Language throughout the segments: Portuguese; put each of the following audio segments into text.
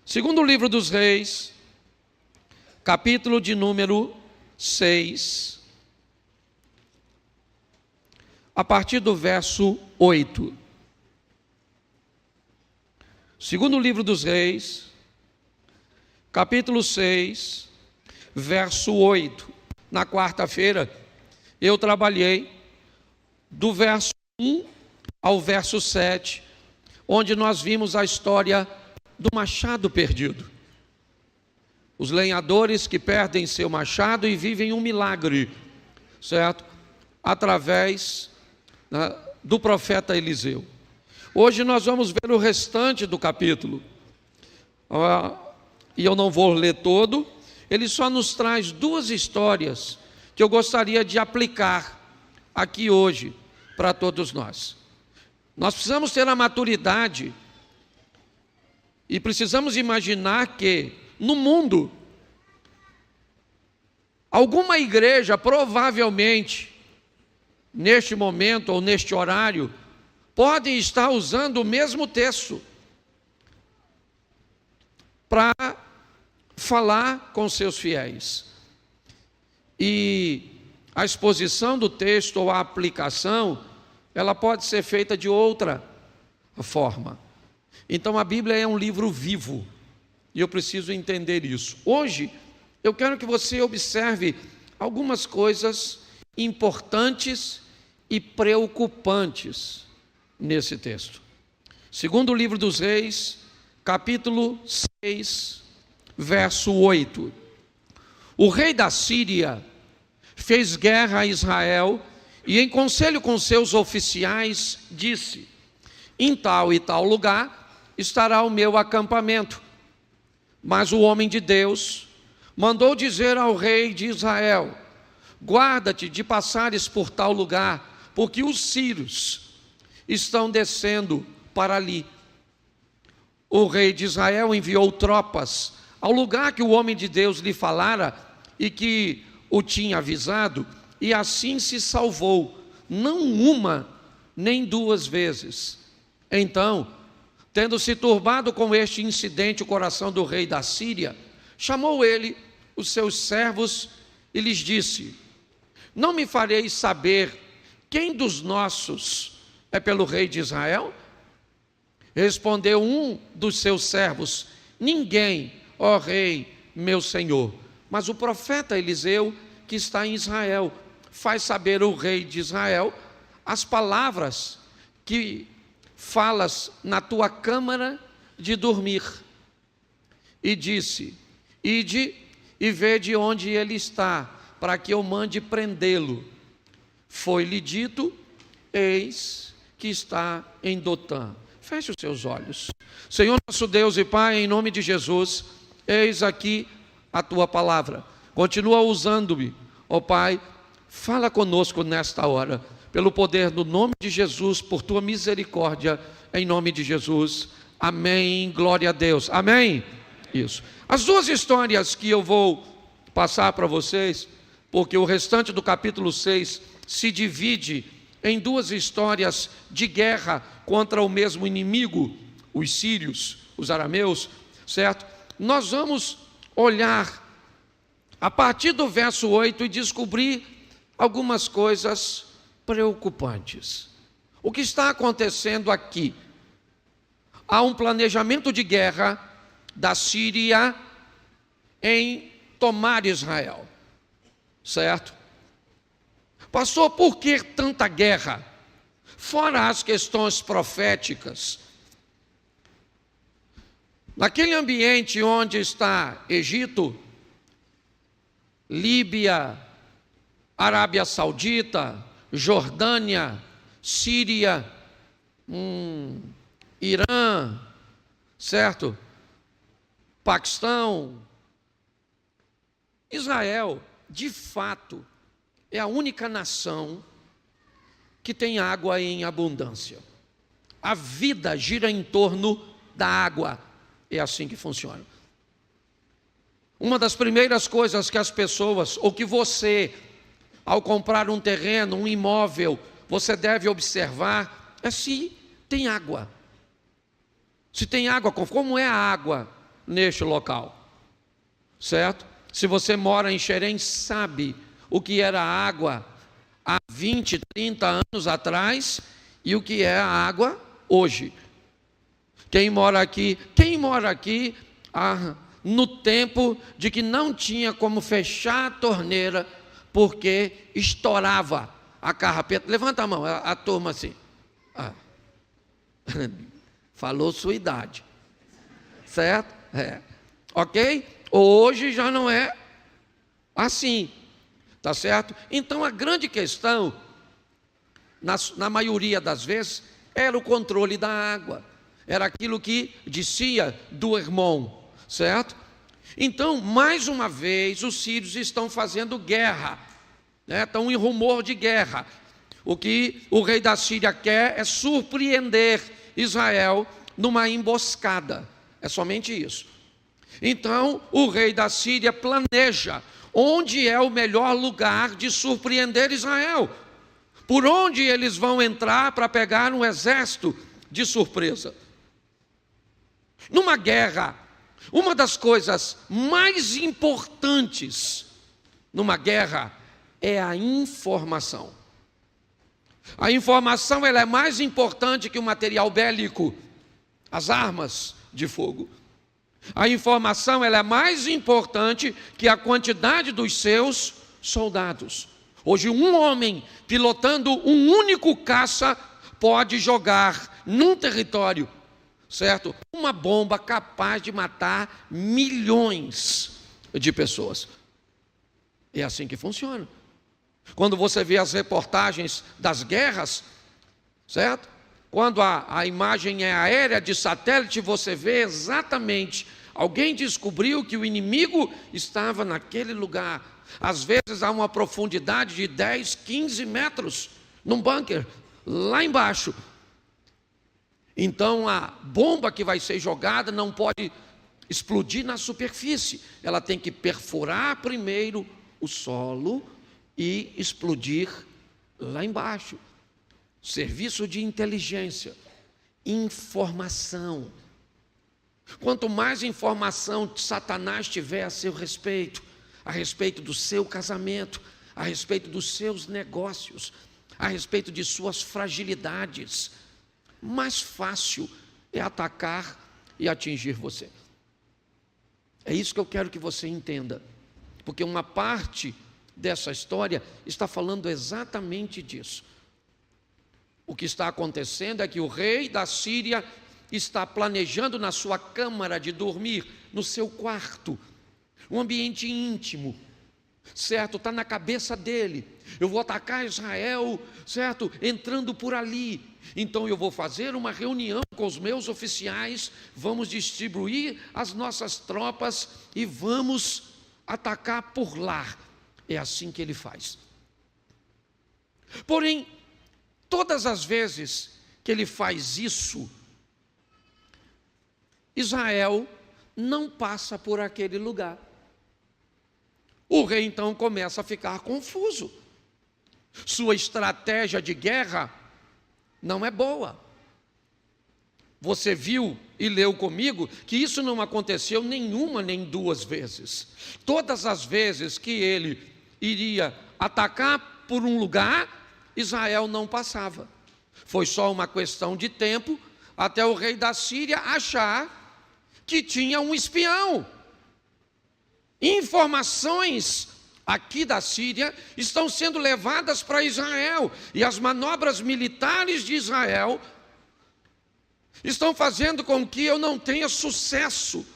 Segundo livro dos Reis, capítulo de número 6, a partir do verso 8. Segundo livro dos Reis, capítulo 6, verso 8. Na quarta-feira, eu trabalhei do verso 1 ao verso 7, onde nós vimos a história do machado perdido. Os lenhadores que perdem seu machado e vivem um milagre, certo? Através do profeta Eliseu. Hoje nós vamos ver o restante do capítulo. E eu não vou ler todo. Ele só nos traz duas histórias que eu gostaria de aplicar aqui hoje para todos nós. Nós precisamos ter a maturidade e precisamos imaginar que no mundo alguma igreja provavelmente neste momento ou neste horário pode estar usando o mesmo texto para falar com seus fiéis. E a exposição do texto ou a aplicação, ela pode ser feita de outra forma. Então a Bíblia é um livro vivo, e eu preciso entender isso. Hoje, eu quero que você observe algumas coisas importantes e preocupantes nesse texto. Segundo o livro dos Reis, capítulo 6, verso 8. O rei da Síria fez guerra a Israel e, em conselho com seus oficiais, disse: em tal e tal lugar estará o meu acampamento. Mas o homem de Deus mandou dizer ao rei de Israel: guarda-te de passares por tal lugar, porque os sírios estão descendo para ali. O rei de Israel enviou tropas ao lugar que o homem de Deus lhe falara e que o tinha avisado, e assim se salvou, não uma nem duas vezes. Então, tendo se turbado com este incidente o coração do rei da Síria, chamou ele os seus servos e lhes disse: não me fareis saber quem dos nossos é pelo rei de Israel? Respondeu um dos seus servos: ninguém, ó rei, meu senhor, mas o profeta Eliseu, que está em Israel, faz saber o rei de Israel as palavras que falas na tua câmara de dormir. E disse: ide e vede onde ele está, para que eu mande prendê-lo. Foi-lhe dito: eis que está em Dotã. Feche os seus olhos. Senhor nosso Deus e Pai, em nome de Jesus, eis aqui a tua palavra. Continua usando-me, ó Pai, fala conosco nesta hora, pelo poder do nome de Jesus, por tua misericórdia, em nome de Jesus. Amém, glória a Deus. Amém? Isso. As duas histórias que eu vou passar para vocês, porque o restante do capítulo 6 se divide em duas histórias de guerra contra o mesmo inimigo, os sírios, os arameus, certo? Nós vamos olhar a partir do verso 8 e descobrir algumas coisas preocupantes. O que está acontecendo aqui? Há um planejamento de guerra da Síria em tomar Israel, certo? Pastor, por que tanta guerra? Fora as questões proféticas, naquele ambiente onde está Egito, Líbia, Arábia Saudita, Jordânia, Síria, Irã, certo? Paquistão. Israel, de fato, é a única nação que tem água em abundância. A vida gira em torno da água. É assim que funciona. Uma das primeiras coisas que as pessoas, ou que você, ao comprar um terreno, um imóvel, você deve observar é se tem água. Se tem água, como é a água neste local, certo? Se você mora em Xerém, sabe o que era a água há 20, 30 anos atrás e o que é a água hoje. Quem mora aqui no tempo de que não tinha como fechar a torneira porque estourava a carrapeta. Levanta a mão, a turma assim. Falou sua idade, certo? Ok? Hoje já não é assim, tá certo? Então a grande questão, na maioria das vezes, era o controle da água, era aquilo que descia do irmão, certo? Então, mais uma vez, os sírios estão fazendo guerra, né? Estão em rumor de guerra. O que o rei da Síria quer é surpreender Israel numa emboscada, é somente isso. Então, o rei da Síria planeja onde é o melhor lugar de surpreender Israel, por onde eles vão entrar para pegar um exército de surpresa. Numa guerra, uma das coisas mais importantes numa guerra é a informação. A informação ela é mais importante que o material bélico, as armas de fogo. A informação ela é mais importante que a quantidade dos seus soldados. Hoje um homem pilotando um único caça pode jogar num território, certo? Uma bomba capaz de matar milhões de pessoas. É assim que funciona. Quando você vê as reportagens das guerras, certo? Quando a imagem é aérea de satélite, você vê exatamente, alguém descobriu que o inimigo estava naquele lugar. Às vezes há uma profundidade de 10, 15 metros, num bunker, lá embaixo. Então a bomba que vai ser jogada não pode explodir na superfície. Ela tem que perfurar primeiro o solo e explodir lá embaixo. Serviço de inteligência, informação. Quanto mais informação Satanás tiver a seu respeito, a respeito do seu casamento, a respeito dos seus negócios, a respeito de suas fragilidades, mais fácil é atacar e atingir você. É isso que eu quero que você entenda, porque uma parte dessa história está falando exatamente disso. O que está acontecendo é que o rei da Síria está planejando na sua câmara de dormir, no seu quarto, um ambiente íntimo, certo? Está na cabeça dele. Eu vou atacar Israel, certo? Entrando por ali. Então eu vou fazer uma reunião com os meus oficiais, vamos distribuir as nossas tropas e vamos atacar por lá. É assim que ele faz. Porém, todas as vezes que ele faz isso, Israel não passa por aquele lugar. O rei então começa a ficar confuso. Sua estratégia de guerra não é boa. Você viu e leu comigo que isso não aconteceu nenhuma nem duas vezes. Todas as vezes que ele iria atacar por um lugar, Israel não passava. Foi só uma questão de tempo até o rei da Síria achar que tinha um espião. Informações aqui da Síria estão sendo levadas para Israel, e as manobras militares de Israel estão fazendo com que eu não tenha sucesso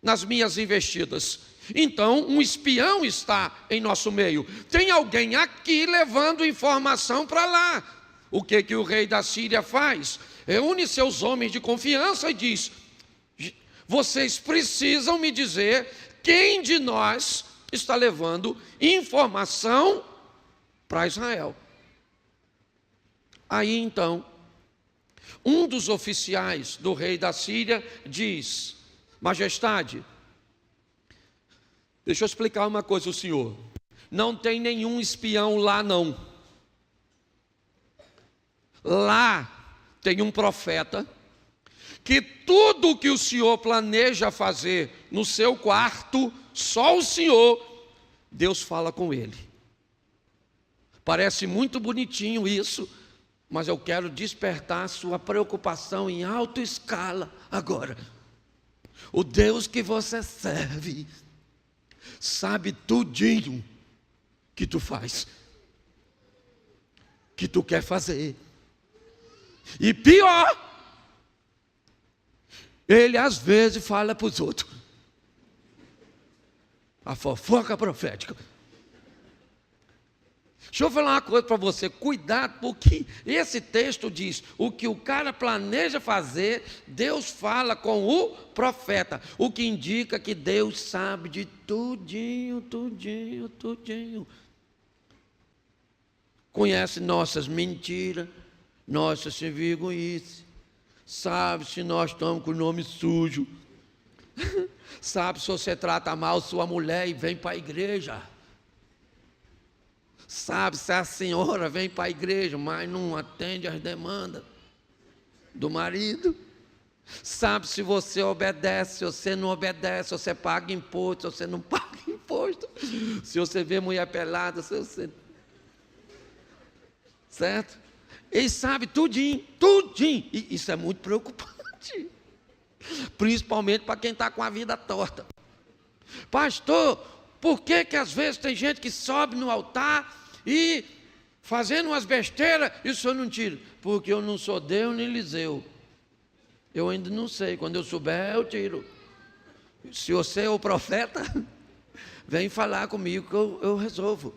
nas minhas investidas. Então, um espião está em nosso meio. Tem alguém aqui levando informação para lá. O que o rei da Síria faz? Reúne seus homens de confiança e diz: vocês precisam me dizer quem de nós está levando informação para Israel. Aí então, um dos oficiais do rei da Síria diz: majestade, deixa eu explicar uma coisa ao senhor. Não tem nenhum espião lá não. Lá tem um profeta que tudo o que o Senhor planeja fazer no seu quarto, só o Senhor, Deus fala com ele. Parece muito bonitinho isso, mas eu quero despertar sua preocupação em alta escala agora. O Deus que você serve sabe tudinho que tu faz, que tu quer fazer. E pior, ele às vezes fala para os outros. A fofoca profética. Deixa eu falar uma coisa para você, cuidado, porque esse texto diz, o que o cara planeja fazer, Deus fala com o profeta, o que indica que Deus sabe de tudinho, tudinho, tudinho. Conhece nossas mentiras, nossas sem vergonhice, sabe se nós estamos com o nome sujo, sabe se você trata mal sua mulher e vem para a igreja. Sabe se a senhora vem para a igreja, mas não atende às demandas do marido. Sabe se você obedece, se você não obedece, se você paga imposto, se você não paga imposto. Se você vê mulher pelada, se você... Certo? Ele sabe tudinho, tudinho. E isso é muito preocupante. Principalmente para quem está com a vida torta. Pastor, por que às vezes tem gente que sobe no altar e fazendo umas besteiras e o senhor não tira? Porque eu não sou Deus nem Eliseu. Eu ainda não sei. Quando eu souber, eu tiro. Se você é o profeta, vem falar comigo que eu resolvo.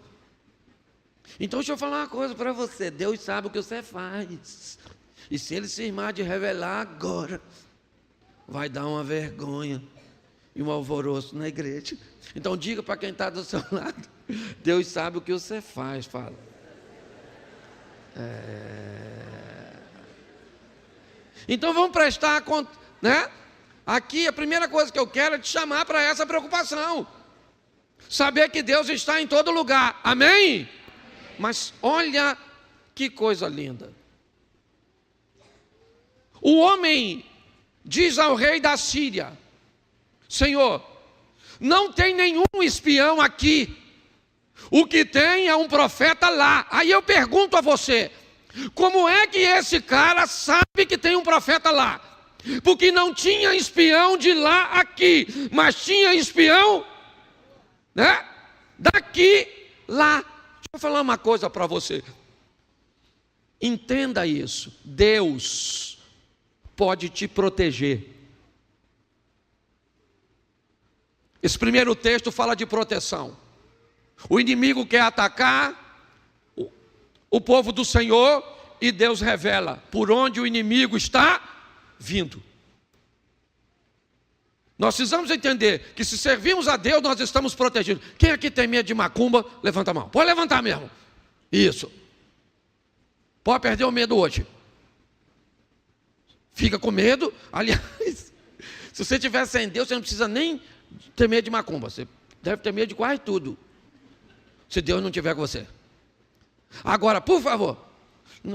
Então deixa eu falar uma coisa para você. Deus sabe o que você faz. E se ele se irmar de revelar agora, vai dar uma vergonha e um alvoroço na igreja. Então diga para quem está do seu lado, Deus sabe o que você faz, fala. Então vamos prestar conta, né? Aqui a primeira coisa que eu quero é te chamar para essa preocupação. Saber que Deus está em todo lugar, amém? Mas olha que coisa linda. O homem diz ao rei da Síria, Senhor, não tem nenhum espião aqui, o que tem é um profeta lá. Aí eu pergunto a você, como é que esse cara sabe que tem um profeta lá? Porque não tinha espião de lá aqui, mas tinha espião, né, daqui lá. Deixa eu falar uma coisa para você, entenda isso, Deus pode te proteger. Esse primeiro texto fala de proteção. O inimigo quer atacar o povo do Senhor e Deus revela por onde o inimigo está vindo. Nós precisamos entender que se servimos a Deus, nós estamos protegidos. Quem aqui tem medo de macumba, levanta a mão. Pode levantar mesmo. Isso. Pode perder o medo hoje. Fica com medo. Aliás, se você estiver sem Deus, você não precisa nem ter medo de macumba. Você deve ter medo de quase tudo, se Deus não estiver com você. Agora, por favor,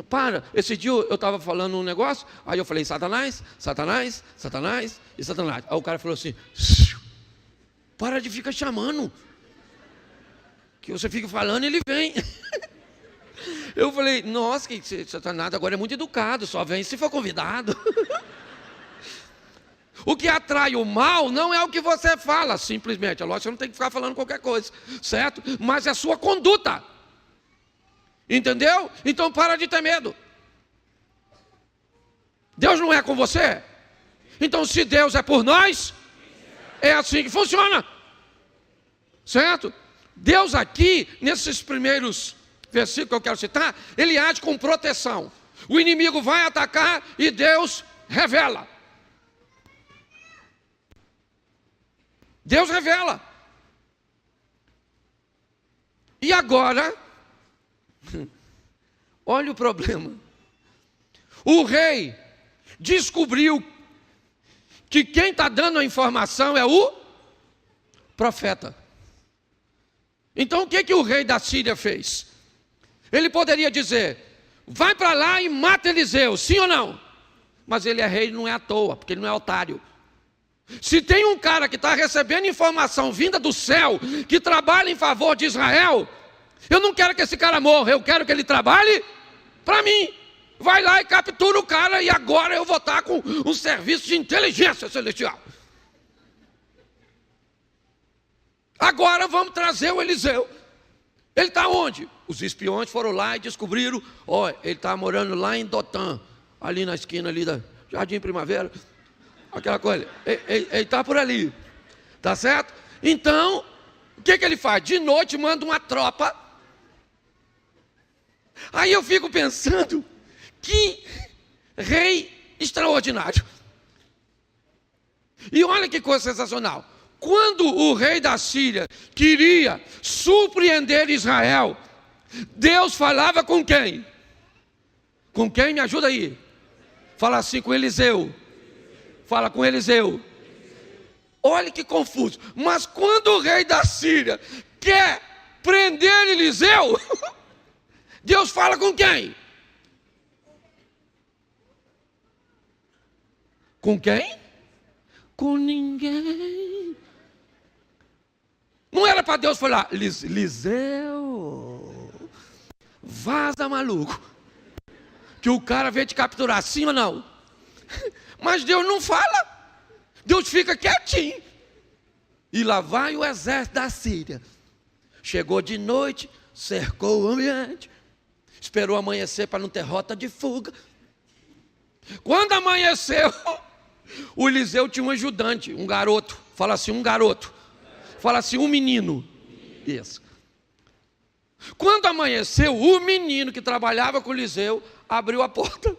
para. Esse dia eu estava falando um negócio, aí eu falei, Satanás, Satanás, Satanás e Satanás. Aí o cara falou assim, para de ficar chamando, que você fica falando e ele vem. Eu falei, nossa, que Satanás agora é muito educado, só vem se for convidado. O que atrai o mal não é o que você fala, simplesmente. É lógico que você não tem que ficar falando qualquer coisa, certo? Mas é a sua conduta. Entendeu? Então para de ter medo. Deus não é com você? Então se Deus é por nós, é assim que funciona. Certo? Deus aqui, nesses primeiros versículos que eu quero citar, ele age com proteção. O inimigo vai atacar e Deus revela. Deus revela. E agora, olha o problema. O rei descobriu que quem está dando a informação é o profeta. Então o que o rei da Síria fez? Ele poderia dizer, vai para lá e mata Eliseu, sim ou não? Mas ele é rei não é à toa, porque ele não é otário. Se tem um cara que está recebendo informação vinda do céu, que trabalha em favor de Israel, eu não quero que esse cara morra, eu quero que ele trabalhe para mim. Vai lá e captura o cara, e agora eu vou estar com um serviço de inteligência celestial. Agora vamos trazer o Eliseu. Ele está onde? Os espiões foram lá e descobriram, ele está morando lá em Dotã, ali na esquina ali da Jardim Primavera, aquela coisa. Ele está por ali, tá certo? Então, o que ele faz? De noite manda uma tropa. Aí eu fico pensando, que rei extraordinário. E olha que coisa sensacional. Quando o rei da Síria queria surpreender Israel, Deus falava com quem? Com quem? Me ajuda aí. Fala assim, com Eliseu. Fala com Eliseu. Olha que confuso. Mas quando o rei da Síria quer prender Eliseu, Deus fala com quem? Com quem? Com ninguém. Não era para Deus falar, Eliseu, vaza, maluco, que o cara veio te capturar, sim ou não? Mas Deus não fala, Deus fica quietinho. E lá vai o exército da Síria. Chegou de noite, cercou o ambiente, esperou amanhecer para não ter rota de fuga. Quando amanheceu, o Eliseu tinha um ajudante, um garoto. Fala assim, um garoto. Fala assim, um menino. Isso. Quando amanheceu, o menino que trabalhava com o Eliseu abriu a porta.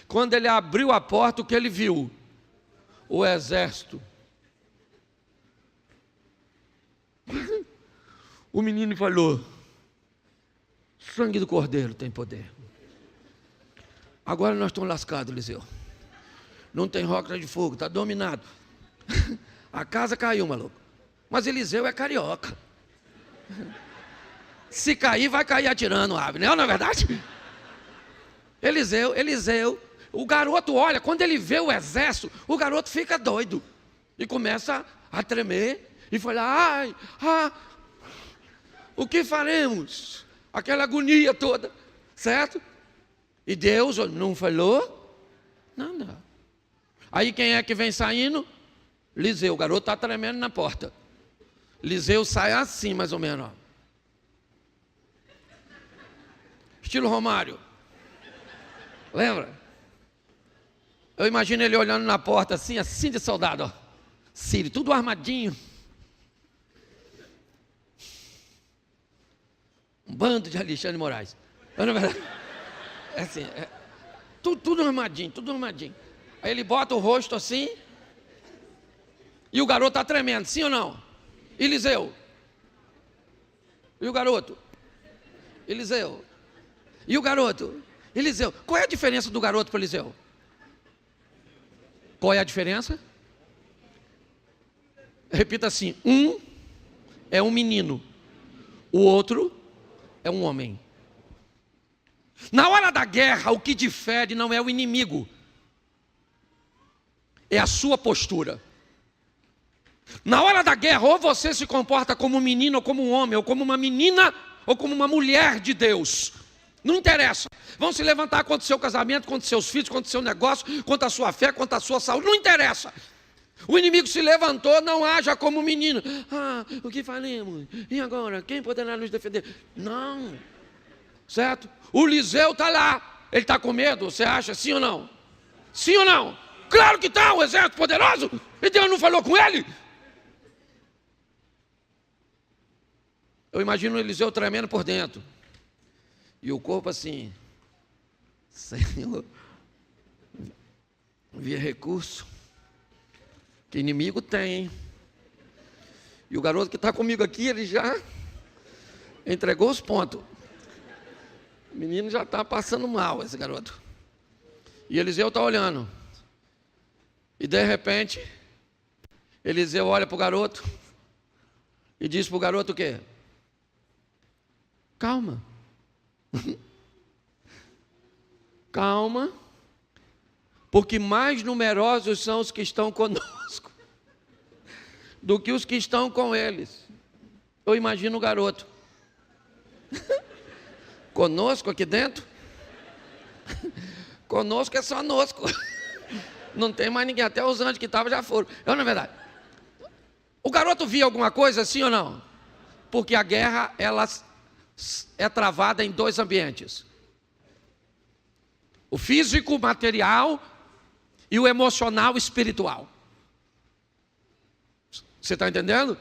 Quando ele abriu a porta, o que ele viu? O exército. O menino falou, sangue do cordeiro tem poder. Agora nós estamos lascados, Eliseu. Não tem rota de fogo, está dominado. A casa caiu, maluco. Mas Eliseu é carioca. Se cair, vai cair atirando a ave, não é verdade? Eliseu, o garoto olha, quando ele vê o exército, o garoto fica doido. E começa a tremer, e fala, o que faremos? Aquela agonia toda, certo? E Deus não falou nada. Aí quem é que vem saindo? Eliseu, o garoto está tremendo na porta. Eliseu sai assim, mais ou menos. Ó. Estilo Romário. Lembra? Eu imagino ele olhando na porta assim de soldado. Ó. Sírio, tudo armadinho. Um bando de Alexandre de Moraes. Não é verdade? É assim, tudo armadinho, tudo armadinho. Aí ele bota o rosto assim. E o garoto está tremendo, sim ou não? Eliseu. E o garoto? Eliseu. E o garoto? Eliseu. Qual é a diferença do garoto para Eliseu? Qual é a diferença? Repita assim, um é um menino, o outro é um homem. Na hora da guerra, o que difere não é o inimigo, é a sua postura. Na hora da guerra, ou você se comporta como um menino, ou como um homem, ou como uma menina, ou como uma mulher de Deus. Não interessa. Vão se levantar contra o seu casamento, contra os seus filhos, contra o seu negócio, contra a sua fé, contra a sua saúde. Não interessa. O inimigo se levantou, não haja como um menino. O que faremos? E agora? Quem poderá nos defender? Não. Certo? O Eliseu está lá. Ele está com medo, você acha? Sim ou não? Sim ou não? Claro que está, um exército poderoso. E Deus não falou com ele? Eu imagino o Eliseu tremendo por dentro. E o corpo assim, Senhor, via recurso, que inimigo tem, hein? E o garoto que está comigo aqui, ele já entregou os pontos. O menino já está passando mal, esse garoto. E Eliseu está olhando. E de repente, Eliseu olha para o garoto e diz para o garoto o quê? Calma. Calma. porque mais numerosos são os que estão conosco do que os que estão com eles. Eu imagino o garoto conosco aqui dentro. Conosco é só nosco. Não tem mais ninguém, até os anjos que estavam já foram. Não é verdade? O garoto via alguma coisa, sim ou não? Porque a guerra, ela é travada em dois ambientes: o físico, material, e o emocional, espiritual. Você está entendendo?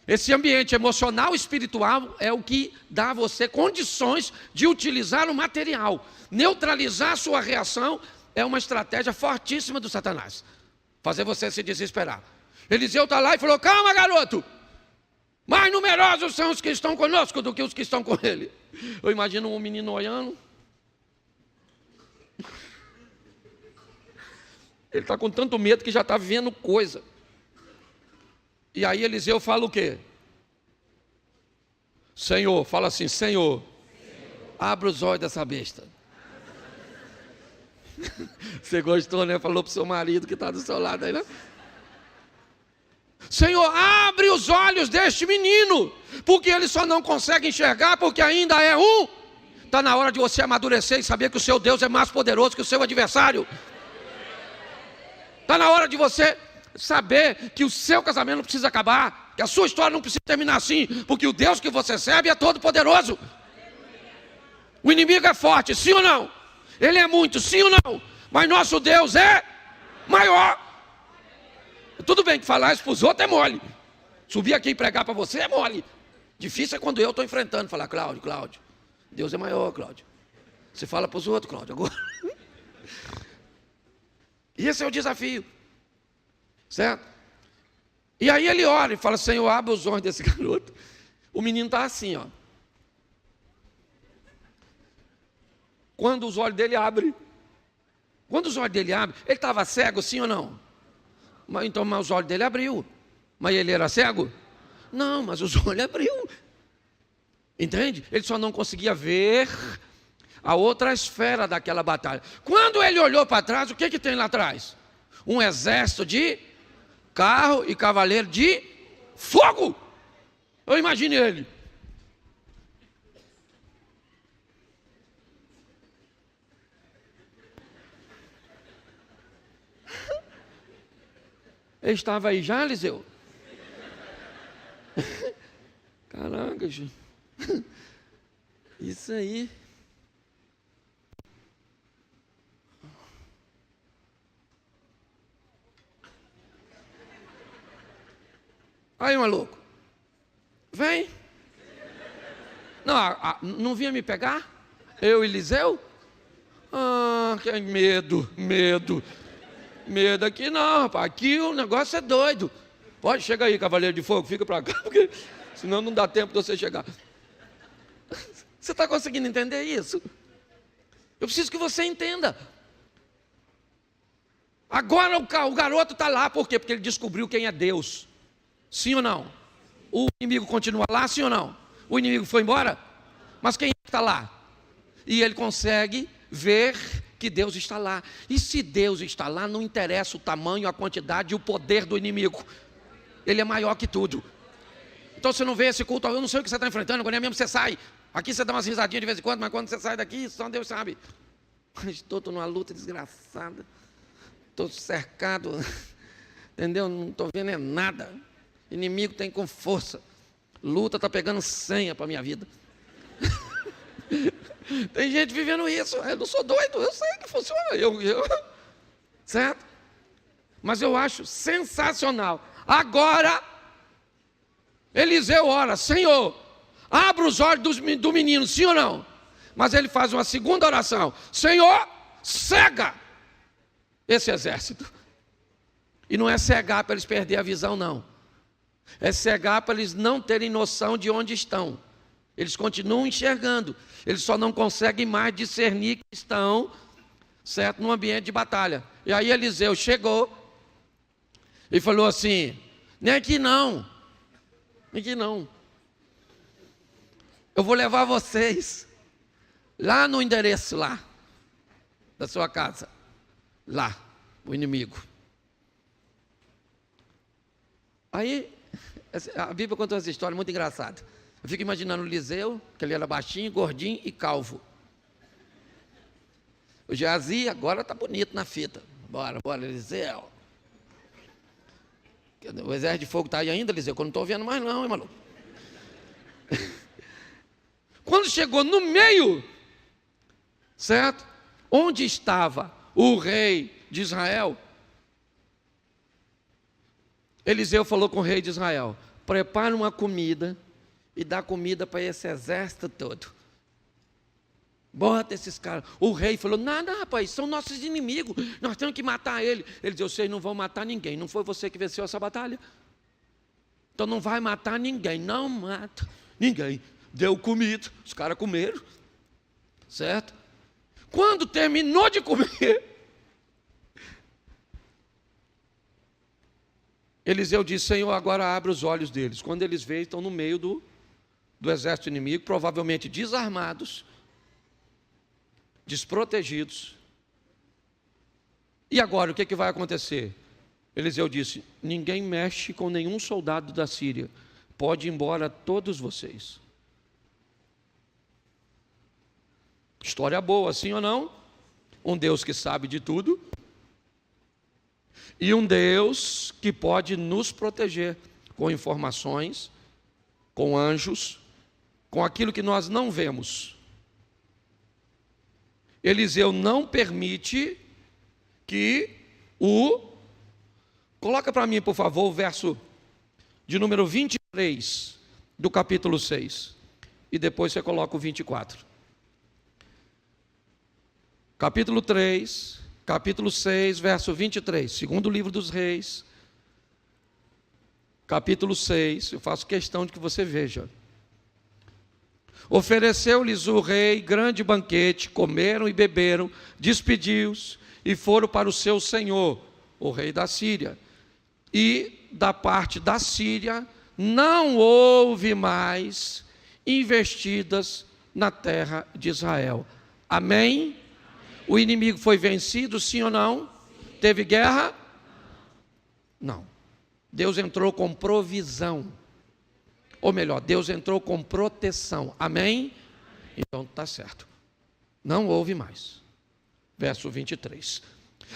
Esse ambiente emocional e espiritual é o que dá a você condições de utilizar o material. Neutralizar a sua reação é uma estratégia fortíssima do Satanás. Fazer você se desesperar. Eliseu está lá e falou: calma, garoto, mais numerosos são os que estão conosco do que os que estão com ele. Eu imagino um menino olhando. Ele está com tanto medo que já está vendo coisa. E aí Eliseu fala o quê? Senhor, fala assim: Senhor, abre os olhos dessa besta. Você gostou, né? Falou para o seu marido que está do seu lado aí, né? Senhor, abre os olhos deste menino, porque ele só não consegue enxergar porque ainda é um. Está na hora de você amadurecer e saber que o seu Deus é mais poderoso que o seu adversário. Está na hora de você saber que o seu casamento não precisa acabar, que a sua história não precisa terminar assim, porque o Deus que você serve é todo poderoso. O inimigo é forte, sim ou não? Ele é muito, sim ou não? Mas nosso Deus é maior. Tudo bem que falar isso para os outros é mole. Subir aqui e pregar para você é mole. Difícil é quando eu estou enfrentando, falar: Cláudio, Deus é maior, Cláudio. Você fala para os outros, Cláudio, agora. E esse é o desafio, certo? E aí ele ora e fala: Senhor, abre os olhos desse garoto. O menino está assim, ó. Quando os olhos dele abrem, ele estava cego, sim ou não? Mas os olhos dele abriu. Mas ele era cego? Não, mas os olhos abriu. Entende? Ele só não conseguia ver a outra esfera daquela batalha. Quando ele olhou para trás, o que tem lá atrás? Um exército de carro e cavaleiro de fogo. Eu imagine ele. Ele estava aí já, Eliseu? Caraca, gente. Isso aí. Aí, maluco. Vem. Não vinha me pegar? Eu, Eliseu? Que medo. Medo aqui não, rapaz. Aqui o negócio é doido. Pode, chega aí, cavaleiro de fogo, fica para cá, porque senão não dá tempo de você chegar. Você está conseguindo entender isso? Eu preciso que você entenda. Agora o garoto está lá, por quê? Porque ele descobriu quem é Deus. Sim ou não? O inimigo continua lá, sim ou não? O inimigo foi embora? Mas quem está lá? E ele consegue ver que Deus está lá. E se Deus está lá, não interessa o tamanho, a quantidade e o poder do inimigo. Ele é maior que tudo. Então você não vê esse culto, eu não sei o que você está enfrentando, quando é mesmo você sai. Aqui você dá umas risadinhas de vez em quando, mas quando você sai daqui, só Deus sabe. Estou numa luta desgraçada. Estou cercado. Entendeu? Não estou vendo nada. Inimigo tem com força. Luta está pegando senha para a minha vida. Tem gente vivendo isso. Eu não sou doido, eu sei que funciona. Certo? Mas eu acho sensacional. Agora, Eliseu ora: Senhor, abra os olhos do menino, sim ou não? Mas ele faz uma segunda oração: Senhor, cega esse exército. E não é cegar para eles perderem a visão, não. É cegar para eles não terem noção de onde estão. Eles continuam enxergando, eles só não conseguem mais discernir que estão, certo, no ambiente de batalha. E aí Eliseu chegou e falou assim: nem aqui não, eu vou levar vocês lá no endereço lá da sua casa. lá, o inimigo. Aí, a Bíblia conta essa história muito engraçada. Eu fico imaginando o Eliseu, que ele era baixinho, gordinho e calvo. O Geazi agora está bonito na fita. Bora, Eliseu. O exército de fogo está aí ainda, Eliseu, que eu não estou vendo mais não, hein, maluco? Quando chegou no meio, certo? Onde estava o rei de Israel, Eliseu falou com o rei de Israel: prepara uma comida e dá comida para esse exército todo. Bota esses caras. O rei falou: nada, rapaz, são nossos inimigos, nós temos que matar ele. Ele disse: vocês não vão matar ninguém, não foi você que venceu essa batalha? Então não vai matar ninguém, não mata ninguém. Deu comida, os caras comeram, certo? Quando terminou de comer, Eliseu disse: Senhor, agora abre os olhos deles. Quando eles veem, estão no meio do exército inimigo, provavelmente desarmados, desprotegidos. E agora, o que vai acontecer? Eliseu disse: ninguém mexe com nenhum soldado da Síria, pode ir embora todos vocês. História boa, sim ou não? Um Deus que sabe de tudo e um Deus que pode nos proteger com informações, com anjos, com aquilo que nós não vemos. Eliseu não permite que coloca para mim, por favor, o verso de número 23 do capítulo 6, e depois você coloca o 24. Capítulo 3, capítulo 6, verso 23, segundo livro dos reis, capítulo 6, eu faço questão de que você veja. Ofereceu-lhes o rei grande banquete, comeram e beberam, despediu-os e foram para o seu senhor, o rei da Síria. E da parte da Síria não houve mais investidas na terra de Israel. Amém? O inimigo foi vencido, sim ou não? Sim. Teve guerra? Não. Deus entrou com provisão. Ou melhor, Deus entrou com proteção. Amém? Então está certo. Não houve mais. Verso 23.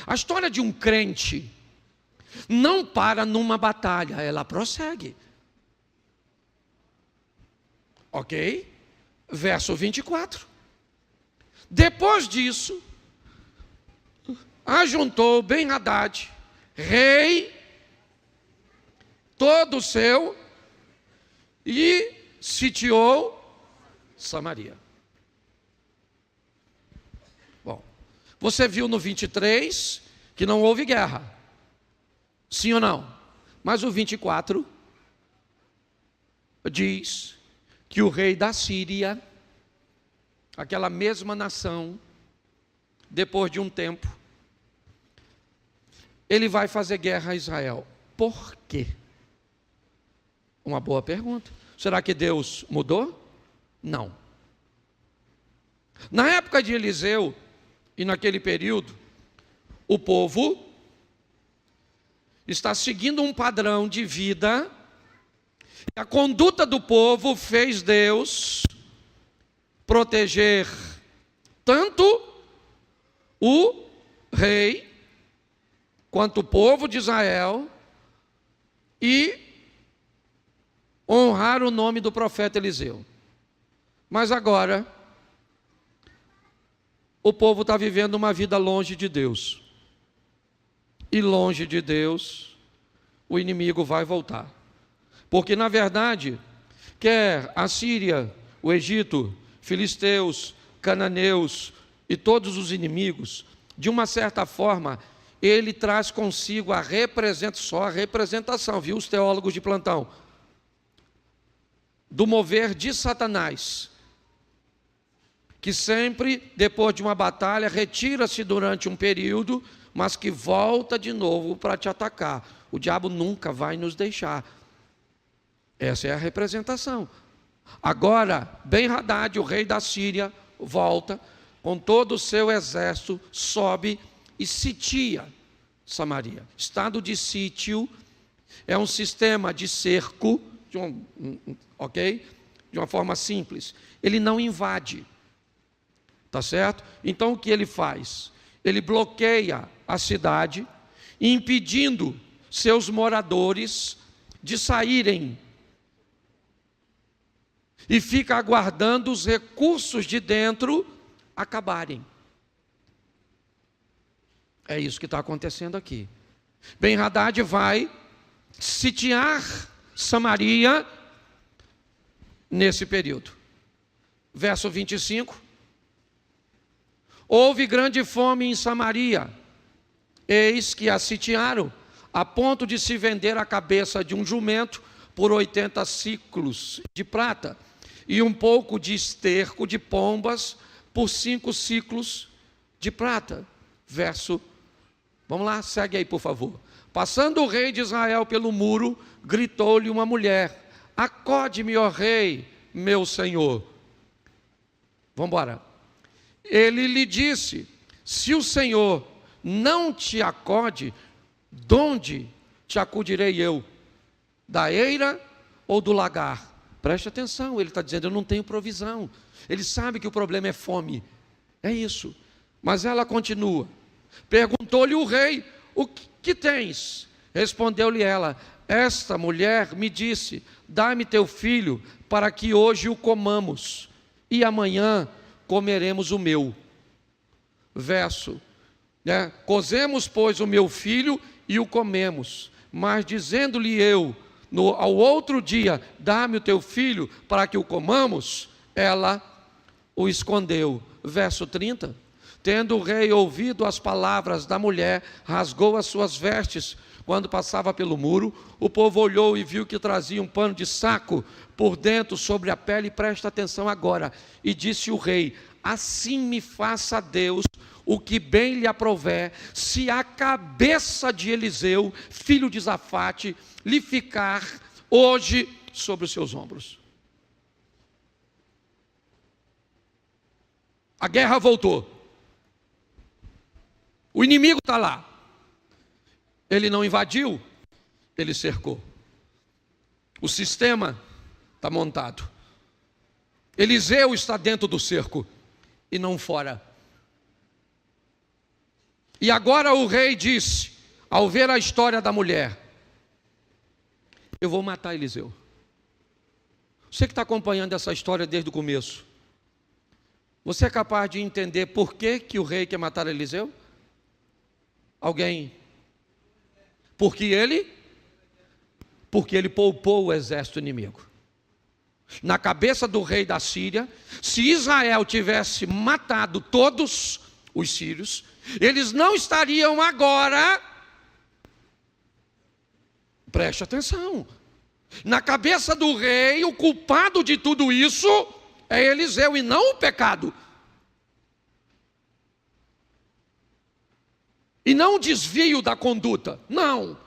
A história de um crente não para numa batalha, ela prossegue. Ok? Verso 24. Depois disso, ajuntou Ben-Hadad, rei, todo o seu, e sitiou Samaria. Bom, você viu no 23 que não houve guerra. Sim ou não? Mas o 24 diz que o rei da Síria, aquela mesma nação, depois de um tempo, ele vai fazer guerra a Israel. Por quê? Uma boa pergunta. Será que Deus mudou? Não. Na época de Eliseu, e naquele período, o povo está seguindo um padrão de vida. A conduta do povo fez Deus proteger tanto o rei quanto o povo de Israel e honrar o nome do profeta Eliseu. Mas agora o povo está vivendo uma vida longe de Deus. E longe de Deus, o inimigo vai voltar. Porque, na verdade, quer a Síria, o Egito, filisteus, cananeus e todos os inimigos, de uma certa forma, ele traz consigo só a representação, viu, os teólogos de plantão, do mover de Satanás, que sempre, depois de uma batalha, retira-se durante um período, mas que volta de novo para te atacar. O diabo nunca vai nos deixar. Essa é a representação. Agora, Ben-Hadad, o rei da Síria, volta com todo o seu exército, sobe e sitia Samaria. Estado de sítio é um sistema de cerco, ok? De uma forma simples. Ele não invade, tá certo? Então o que ele faz? Ele bloqueia a cidade, impedindo seus moradores de saírem, e fica aguardando os recursos de dentro acabarem. É isso que está acontecendo aqui. Ben-Hadad vai sitiar Samaria nesse período. Verso 25. Houve grande fome em Samaria, eis que a sitiaram, a ponto de se vender a cabeça de um jumento por 80 siclos de prata, e um pouco de esterco de pombas por 5 siclos de prata. Verso, vamos lá, segue aí por favor. Passando o rei de Israel pelo muro, gritou-lhe uma mulher: acode-me, ó rei, meu senhor. Vamos embora. Ele lhe disse: se o Senhor não te acode, de onde te acudirei eu? Da eira ou do lagar? Preste atenção, ele está dizendo: eu não tenho provisão. Ele sabe que o problema é fome, é isso. Mas ela continua. Perguntou-lhe o rei: o que tens? Respondeu-lhe ela: esta mulher me disse: dá-me teu filho, para que hoje o comamos, e amanhã comeremos o meu. Verso, cozemos, pois, o meu filho e o comemos. Mas dizendo-lhe eu, ao outro dia, dá-me o teu filho para que o comamos, ela o escondeu. Verso 30. Tendo o rei ouvido as palavras da mulher, rasgou as suas vestes. Quando passava pelo muro, o povo olhou e viu que trazia um pano de saco por dentro sobre a pele. Presta atenção agora. E disse o rei: assim me faça Deus o que bem lhe aprouver, se a cabeça de Eliseu, filho de Safate, lhe ficar hoje sobre os seus ombros. A guerra voltou. O inimigo está lá. Ele não invadiu, ele cercou. O sistema está montado. Eliseu está dentro do cerco e não fora. E agora o rei disse, ao ver a história da mulher: eu vou matar Eliseu. Você que está acompanhando essa história desde o começo, você é capaz de entender por que o rei quer matar Eliseu? Alguém? Porque ele poupou o exército inimigo. Na cabeça do rei da Síria, se Israel tivesse matado todos os sírios, eles não estariam agora, preste atenção, na cabeça do rei, o culpado de tudo isso é Eliseu e não o pecado. E não o desvio da conduta, não.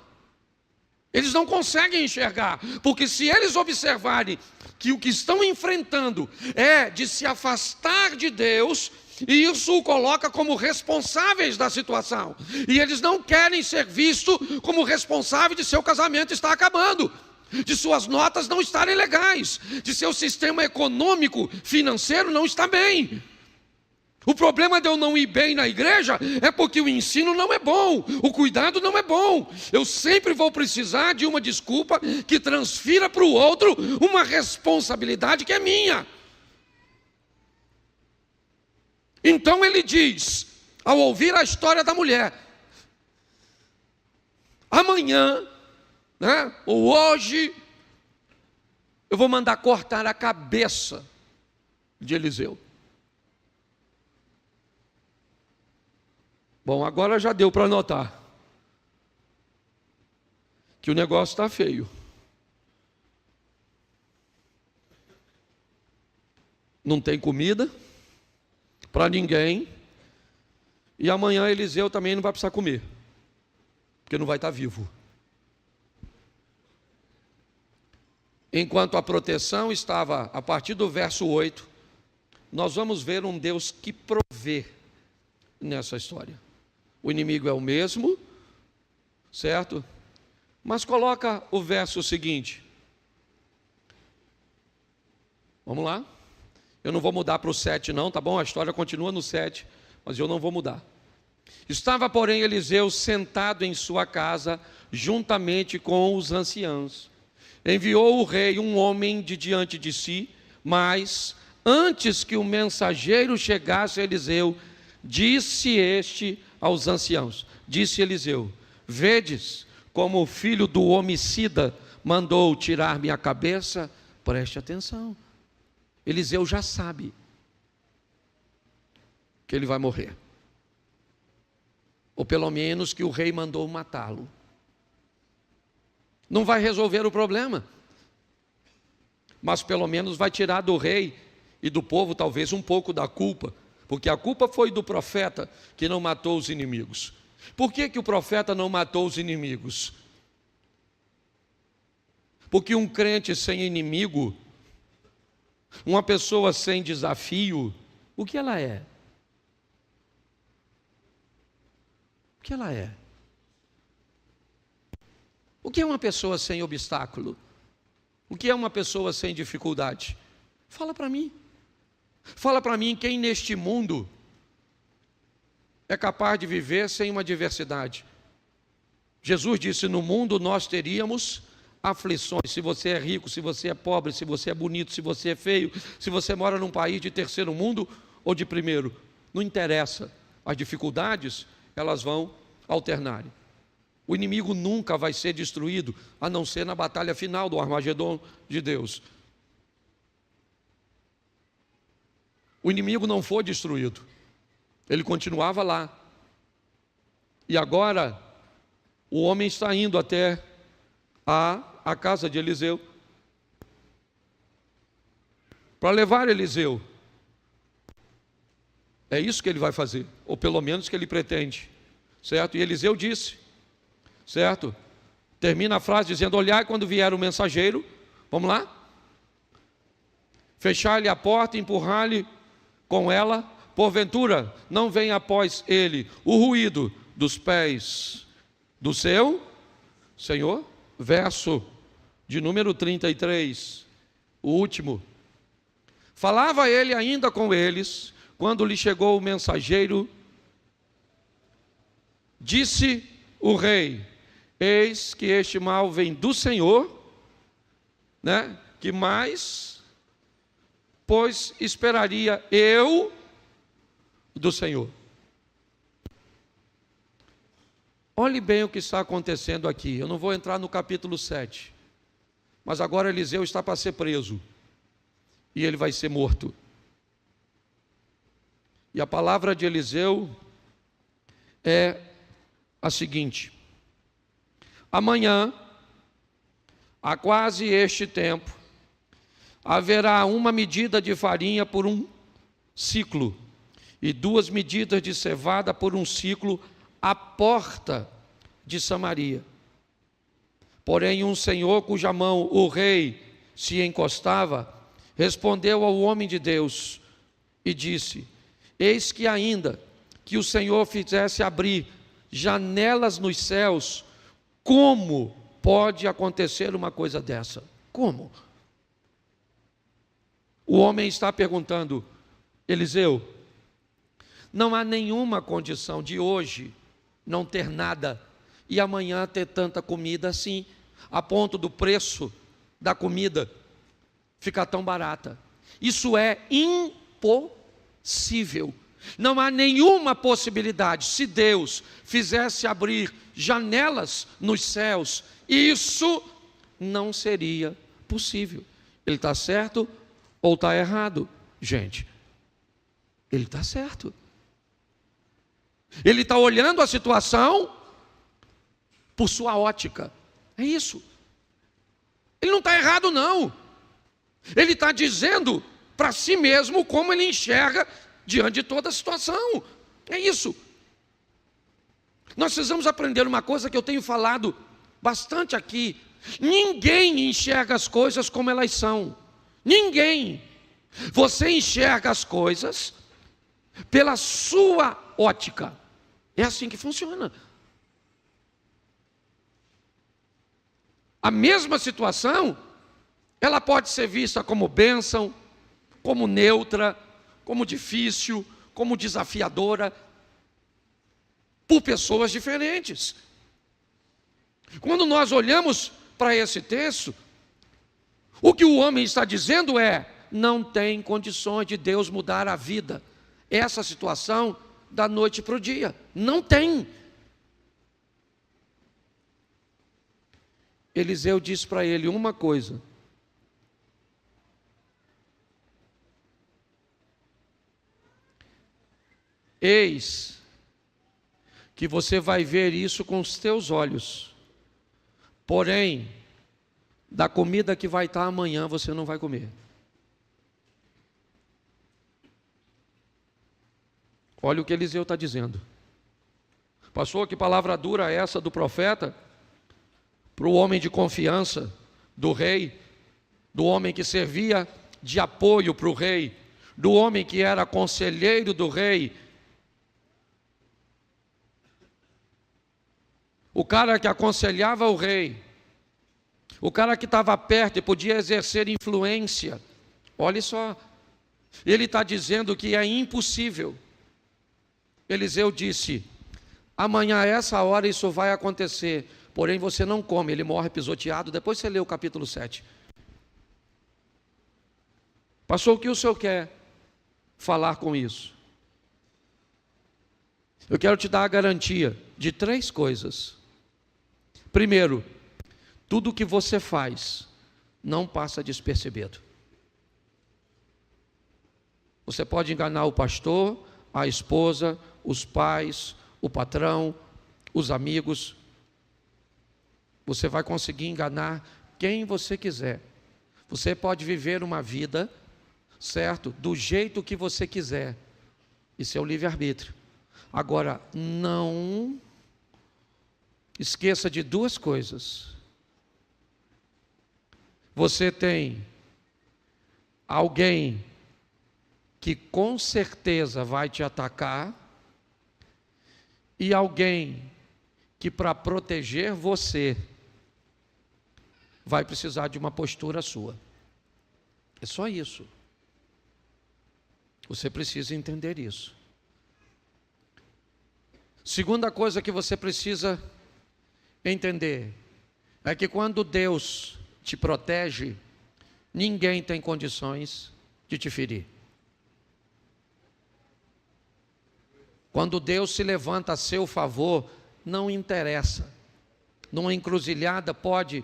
Eles não conseguem enxergar, porque se eles observarem que o que estão enfrentando é de se afastar de Deus, e isso o coloca como responsáveis da situação, e eles não querem ser vistos como responsáveis de seu casamento estar acabando, de suas notas não estarem legais, de seu sistema econômico, financeiro não estar bem. O problema de eu não ir bem na igreja é porque o ensino não é bom, o cuidado não é bom. Eu sempre vou precisar de uma desculpa que transfira para o outro uma responsabilidade que é minha. Então ele diz, ao ouvir a história da mulher: amanhã, ou hoje, eu vou mandar cortar a cabeça de Eliseu. Bom, agora já deu para notar que o negócio está feio. Não tem comida para ninguém, e amanhã Eliseu também não vai precisar comer, porque não vai estar vivo. Enquanto a proteção estava a partir do verso 8, nós vamos ver um Deus que provê nessa história. O inimigo é o mesmo, certo? Mas coloca o verso seguinte. Vamos lá. Eu não vou mudar para o 7 não, tá bom? A história continua no 7, mas eu não vou mudar. Estava, porém, Eliseu sentado em sua casa, juntamente com os anciãos. Enviou o rei um homem de diante de si, mas antes que o mensageiro chegasse a Eliseu, disse este aos anciãos, disse Eliseu: vedes como o filho do homicida mandou tirar minha cabeça? Preste atenção. Eliseu já sabe que ele vai morrer. Ou pelo menos que o rei mandou matá-lo. Não vai resolver o problema, mas pelo menos vai tirar do rei e do povo talvez um pouco da culpa, porque a culpa foi do profeta que não matou os inimigos. Por que que o profeta não matou os inimigos? Porque um crente sem inimigo, uma pessoa sem desafio, o que ela é? O que ela é? O que é uma pessoa sem obstáculo? O que é uma pessoa sem dificuldade? Fala para mim. Fala para mim quem neste mundo é capaz de viver sem uma adversidade. Jesus disse: no mundo nós teríamos aflições. Se você é rico, se você é pobre, se você é bonito, se você é feio, se você mora num país de terceiro mundo ou de primeiro, não interessa. As dificuldades, elas vão alternar. O inimigo nunca vai ser destruído, a não ser na batalha final do Armagedon de Deus. O inimigo não foi destruído, ele continuava lá. E agora, o homem está indo até a casa de Eliseu, para levar Eliseu. É isso que ele vai fazer, ou pelo menos que ele pretende, certo? E Eliseu disse, certo? Termina a frase dizendo: olhai quando vier o mensageiro, vamos lá? Fechar-lhe a porta, empurrar-lhe com ela, porventura não venha após ele o ruído dos pés do seu Senhor? Verso de número 33, o último. Falava ele ainda com eles, quando lhe chegou o mensageiro, disse o rei: eis que este mal vem do Senhor, né? Que mais, pois esperaria eu do Senhor. Olhe bem o que está acontecendo aqui. Eu não vou entrar no capítulo 7, mas agora Eliseu está para ser preso, e ele vai ser morto. E a palavra de Eliseu é a seguinte: amanhã, a quase este tempo, haverá uma medida de farinha por um ciclo, e 2 medidas de cevada por um ciclo, à porta de Samaria. Porém, um senhor cuja mão o rei se encostava, respondeu ao homem de Deus e disse: eis que ainda que o Senhor fizesse abrir janelas nos céus, como pode acontecer uma coisa dessa? Como? O homem está perguntando: Eliseu, não há nenhuma condição de hoje não ter nada e amanhã ter tanta comida assim, a ponto do preço da comida ficar tão barata. Isso é impossível. Não há nenhuma possibilidade. Se Deus fizesse abrir janelas nos céus, isso não seria possível. Ele está certo ou está errado? Gente, ele está certo. Ele está olhando a situação por sua ótica. É isso. Ele não está errado, não. Ele está dizendo para si mesmo como ele enxerga diante de toda a situação. É isso. Nós precisamos aprender uma coisa que eu tenho falado bastante aqui. Ninguém enxerga as coisas como elas são. Ninguém. Você enxerga as coisas pela sua ótica. É assim que funciona. A mesma situação, ela pode ser vista como bênção, como neutra, como difícil, como desafiadora, por pessoas diferentes. Quando nós olhamos para esse texto, o que o homem está dizendo é: não tem condições de Deus mudar a vida, essa situação, da noite para o dia. Não tem. Eliseu disse para ele uma coisa: eis que você vai ver isso com os teus olhos, porém, da comida que vai estar amanhã você não vai comer. Olha o que Eliseu está dizendo. Pastor, que palavra dura é essa do profeta para o homem de confiança do rei, do homem que servia de apoio para o rei, do homem que era conselheiro do rei, o cara que aconselhava o rei, o cara que estava perto e podia exercer influência. Olha só, ele está dizendo que é impossível. Eliseu disse: amanhã a essa hora isso vai acontecer, porém você não come. Ele morre pisoteado. Depois você lê o capítulo 7. Pastor, o que o senhor quer falar com isso? Eu quero te dar a garantia de 3 coisas. Primeiro, tudo que você faz não passa despercebido. Você pode enganar o pastor, a esposa, os pais, o patrão, os amigos. Você vai conseguir enganar quem você quiser. Você pode viver uma vida, certo, do jeito que você quiser. Isso é o livre-arbítrio. Agora, não esqueça de 2 coisas. Você tem alguém que com certeza vai te atacar e alguém que, para proteger você, vai precisar de uma postura sua. É só isso. Você precisa entender isso. Segunda coisa que você precisa entender é que quando Deus te protege, ninguém tem condições de te ferir. Quando Deus se levanta a seu favor, não interessa. Numa encruzilhada pode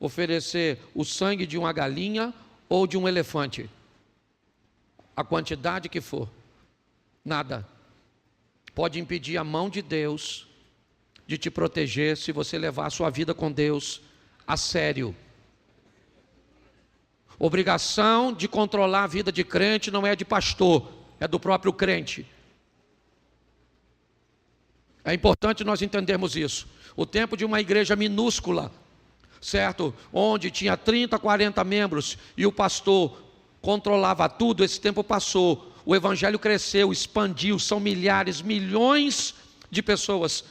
oferecer o sangue de uma galinha ou de um elefante. A quantidade que for. Nada pode impedir a mão de Deus de te proteger se você levar a sua vida com Deus a sério. Obrigação de controlar a vida de crente não é de pastor, é do próprio crente. É importante nós entendermos isso. O tempo de uma igreja minúscula, certo? Onde tinha 30, 40 membros e o pastor controlava tudo, esse tempo passou. O evangelho cresceu, expandiu, são milhares, milhões de pessoas.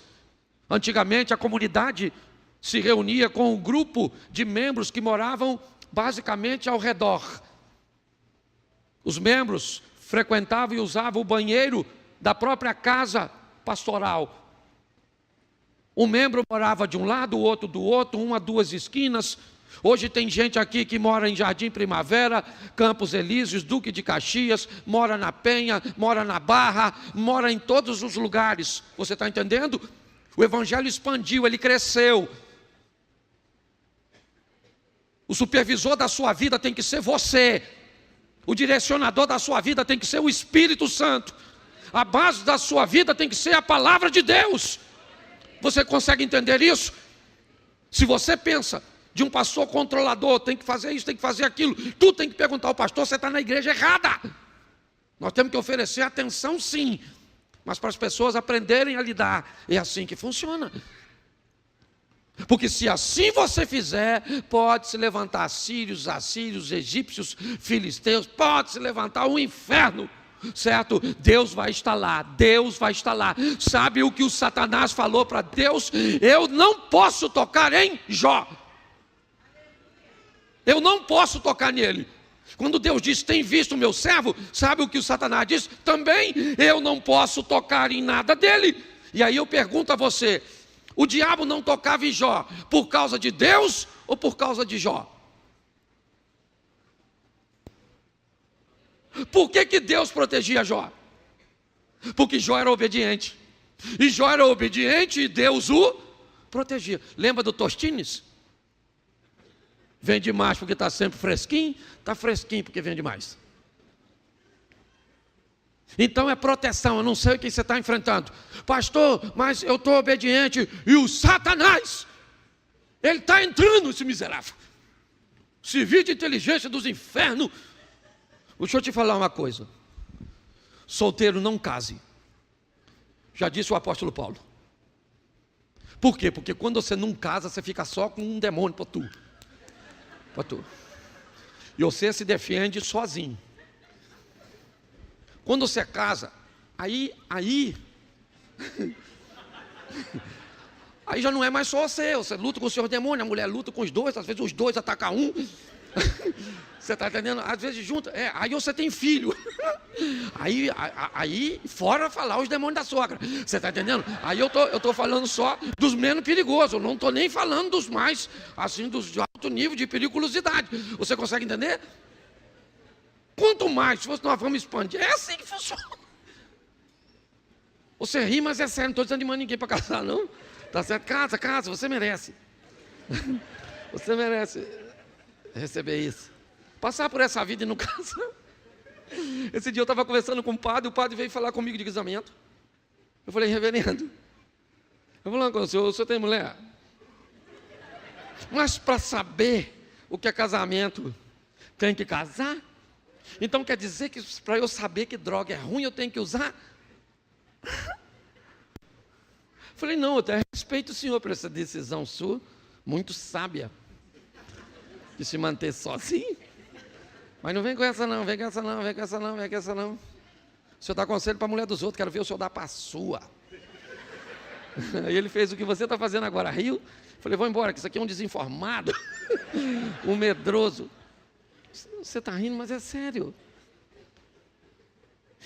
Antigamente a comunidade se reunia com um grupo de membros que moravam basicamente ao redor. Os membros frequentavam e usavam o banheiro da própria casa pastoral. Um membro morava de um lado, o outro do outro, 1 a 2 esquinas. Hoje tem gente aqui que mora em Jardim Primavera, Campos Elíseos, Duque de Caxias, mora na Penha, mora na Barra, mora em todos os lugares. Você está entendendo? O evangelho expandiu, ele cresceu. O supervisor da sua vida tem que ser você. O direcionador da sua vida tem que ser o Espírito Santo. A base da sua vida tem que ser a palavra de Deus. Você consegue entender isso? Se você pensa de um pastor controlador, tem que fazer isso, tem que fazer aquilo, tu tem que perguntar ao pastor, você está na igreja errada. Nós temos que oferecer atenção sim, mas para as pessoas aprenderem a lidar. É assim que funciona. Porque se assim você fizer, pode se levantar sírios, assírios, egípcios, filisteus, pode se levantar um inferno. certo? Deus vai estar lá, Deus vai estar lá. Sabe o que o Satanás falou para Deus? Eu não posso tocar em Jó. Eu não posso tocar nele. Quando Deus diz, tem visto o meu servo, sabe o que o Satanás diz? Também eu não posso tocar em nada dele. E aí eu pergunto a você, o diabo não tocava em Jó por causa de Deus ou por causa de Jó? Por que Deus protegia Jó? Porque Jó era obediente. E Jó era obediente e Deus o protegia. Lembra do Tostines? Vende mais porque está sempre fresquinho, está fresquinho porque vende mais. Então é proteção, eu não sei o que você está enfrentando. Pastor, mas eu estou obediente e o Satanás, ele está entrando, esse miserável. Serviço de inteligência dos infernos. Deixa eu te falar uma coisa. Solteiro não case. Já disse o apóstolo Paulo. Por quê? Porque quando você não casa, você fica só com um demônio para tu. E você se defende sozinho. Quando você casa, aí já não é mais só você luta com o seu demônio, a mulher luta com os dois, às vezes os dois atacam um. Você está entendendo? Às vezes junta, aí você tem filho. Aí fora falar os demônios da sogra. Você está entendendo? Aí eu tô falando só dos menos perigosos. Eu não estou nem falando dos mais, assim, dos de alto nível de periculosidade. Você consegue entender? Quanto mais, se nós vamos expandir, é assim que funciona. Você ri, mas é sério, não estou desanimando ninguém para casar, não. Tá certo? Casa, você merece. Você merece receber isso. Passar por essa vida e não casar. Esse dia eu estava conversando com o padre veio falar comigo de casamento. Eu falei, reverendo, eu vou falar com o senhor tem mulher? Mas para saber o que é casamento, tem que casar? Então quer dizer que para eu saber que droga é ruim, eu tenho que usar? Falei, não, eu até respeito o senhor por essa decisão sua, muito sábia, de se manter sozinho. Mas não vem com essa não, vem com essa não. O senhor dá conselho para a mulher dos outros, quero ver o senhor dar para a sua. Aí ele fez o que você está fazendo agora, riu. Falei, vou embora, que isso aqui é um desinformado, um medroso. Você está rindo, mas é sério.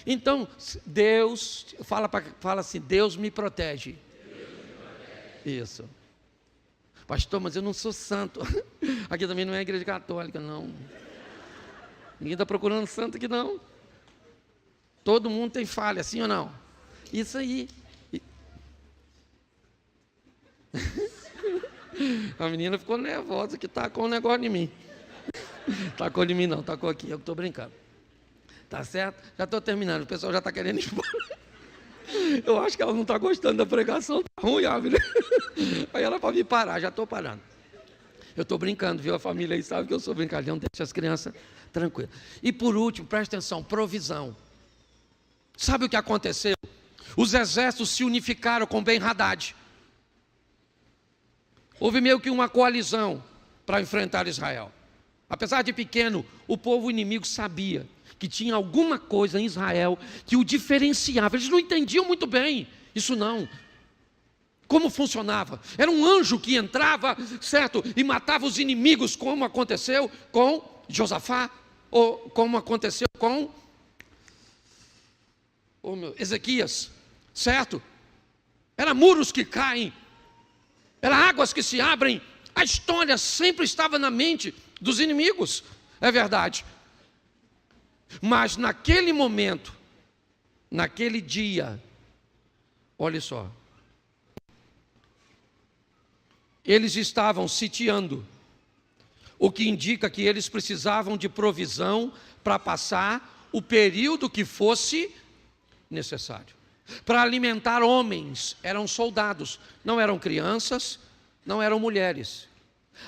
Então, Deus, fala assim, Deus me protege. Isso. Pastor, mas eu não sou santo. Aqui também não é igreja católica, não. Ninguém está procurando santo aqui, não. Todo mundo tem falha, sim ou não? Isso aí. A menina ficou nervosa que tacou um negócio em mim. Tacou em mim não, tacou aqui, eu estou brincando. Tá certo? Já estou terminando, o pessoal já está querendo ir embora. Eu acho que ela não está gostando da pregação, tá ruim, Ávila. Aí ela pode me parar, já estou parando. Eu estou brincando, viu? A família aí sabe que eu sou brincalhão, deixa as crianças tranquilas. E por último, presta atenção, provisão. Sabe o que aconteceu? Os exércitos se unificaram com Ben-Hadad. Houve meio que uma coalizão para enfrentar Israel. Apesar de pequeno, o povo inimigo sabia que tinha alguma coisa em Israel que o diferenciava. Eles não entendiam muito bem isso não. Como funcionava? Era um anjo que entrava, certo? E matava os inimigos, como aconteceu com Josafá, ou como aconteceu com Ezequias, certo? Era muros que caem, era águas que se abrem. A história sempre estava na mente dos inimigos, é verdade. Mas naquele momento, naquele dia, olha só, eles estavam sitiando, o que indica que eles precisavam de provisão para passar o período que fosse necessário. Para alimentar homens, eram soldados, não eram crianças, não eram mulheres.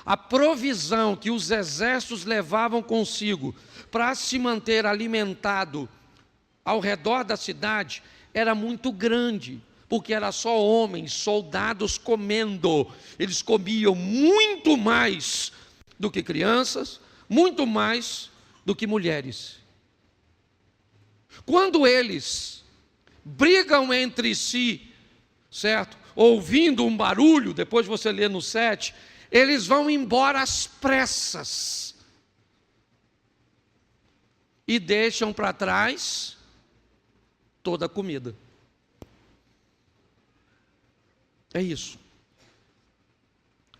A provisão que os exércitos levavam consigo para se manter alimentado ao redor da cidade era muito grande, porque era só homens, soldados comendo. Eles comiam muito mais do que crianças, muito mais do que mulheres. Quando eles brigam entre si, certo? Ouvindo um barulho, depois você lê no 7, eles vão embora às pressas e deixam para trás toda a comida. É isso.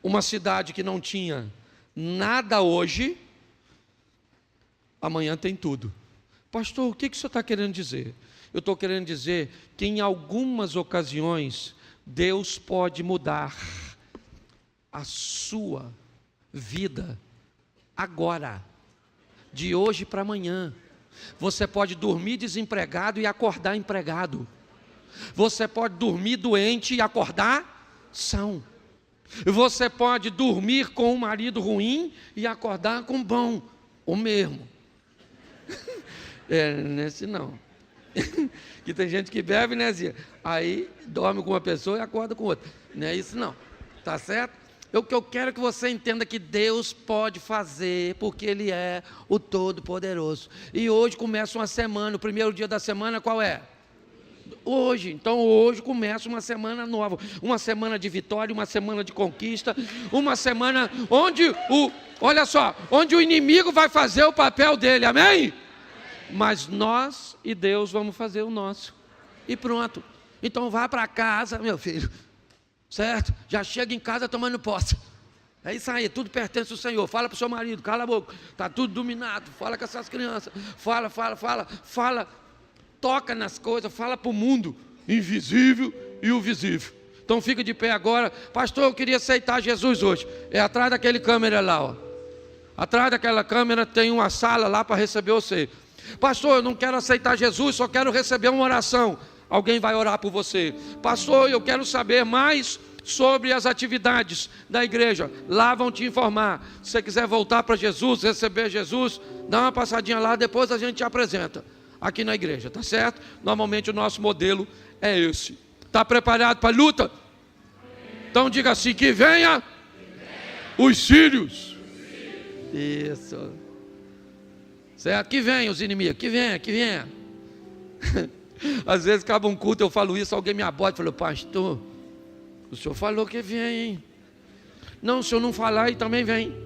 Uma cidade que não tinha nada hoje, amanhã tem tudo. Pastor, o que o senhor está querendo dizer? Eu estou querendo dizer que em algumas ocasiões Deus pode mudar a sua vida agora, de hoje para amanhã. Você pode dormir desempregado e acordar empregado. Você pode dormir doente e acordar são. Você pode dormir com um marido ruim e acordar com bom, o mesmo. Nesse não. Que tem gente que bebe, né, Zia? Aí dorme com uma pessoa e acorda com outra. Não é isso não, tá certo? O que eu quero é que você entenda que Deus pode fazer, porque Ele é o Todo-Poderoso. E hoje começa uma semana, o primeiro dia da semana qual é? Hoje. Então hoje começa uma semana nova, uma semana de vitória, uma semana de conquista, uma semana onde olha só, onde o inimigo vai fazer o papel dele, amém? Mas nós e Deus vamos fazer o nosso. E pronto. Então vá para casa, meu filho. Certo? Já chega em casa tomando posse. É isso aí, tudo pertence ao Senhor. Fala para o seu marido, cala a boca. Está tudo dominado. Fala com essas crianças. Fala. Toca nas coisas, fala para o mundo invisível e o visível. Então fica de pé agora. Pastor, eu queria aceitar Jesus hoje. É atrás daquele câmera lá, ó. Atrás daquela câmera tem uma sala lá para receber você. Pastor, eu não quero aceitar Jesus, só quero receber uma oração. Alguém vai orar por você. Pastor, eu quero saber mais sobre as atividades da igreja. Lá vão te informar. Se você quiser voltar para Jesus, receber Jesus, dá uma passadinha lá, depois a gente te apresenta aqui na igreja, tá certo? Normalmente o nosso modelo é esse. Está preparado para a luta? Então diga assim, que venha os sírios. Isso. Certo? Que venha os inimigos, que venha. Às vezes acaba um culto, eu falo isso, alguém me aborda e fala, pastor, o senhor falou que vem, hein? Não, se eu não falar, aí também vem.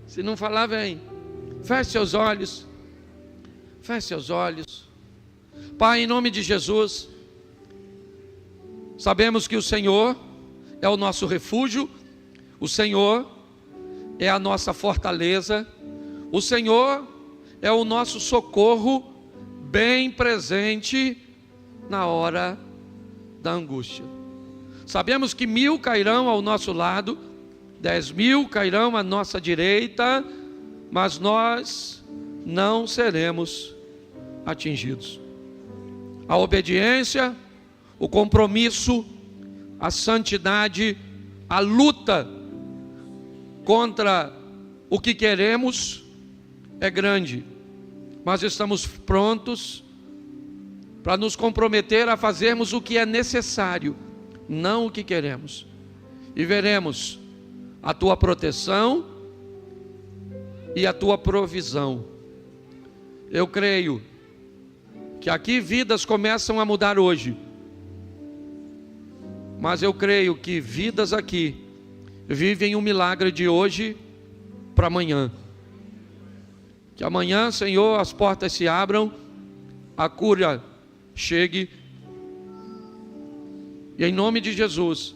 Se não falar, vem. Feche seus olhos. Feche seus olhos. Pai, em nome de Jesus, sabemos que o Senhor é o nosso refúgio, o Senhor é a nossa fortaleza, o Senhor é o nosso socorro bem presente na hora da angústia. Sabemos que 1000 cairão ao nosso lado, 10.000 cairão à nossa direita, mas nós não seremos atingidos. A obediência, o compromisso, a santidade, a luta contra o que queremos é grande, mas estamos prontos para nos comprometer a fazermos o que é necessário, não o que queremos, e veremos a tua proteção e a tua provisão. Eu creio que aqui vidas começam a mudar hoje, mas eu creio que vidas aqui vivem um milagre de hoje para amanhã. Que amanhã, Senhor, as portas se abram, a cura chegue, e em nome de Jesus,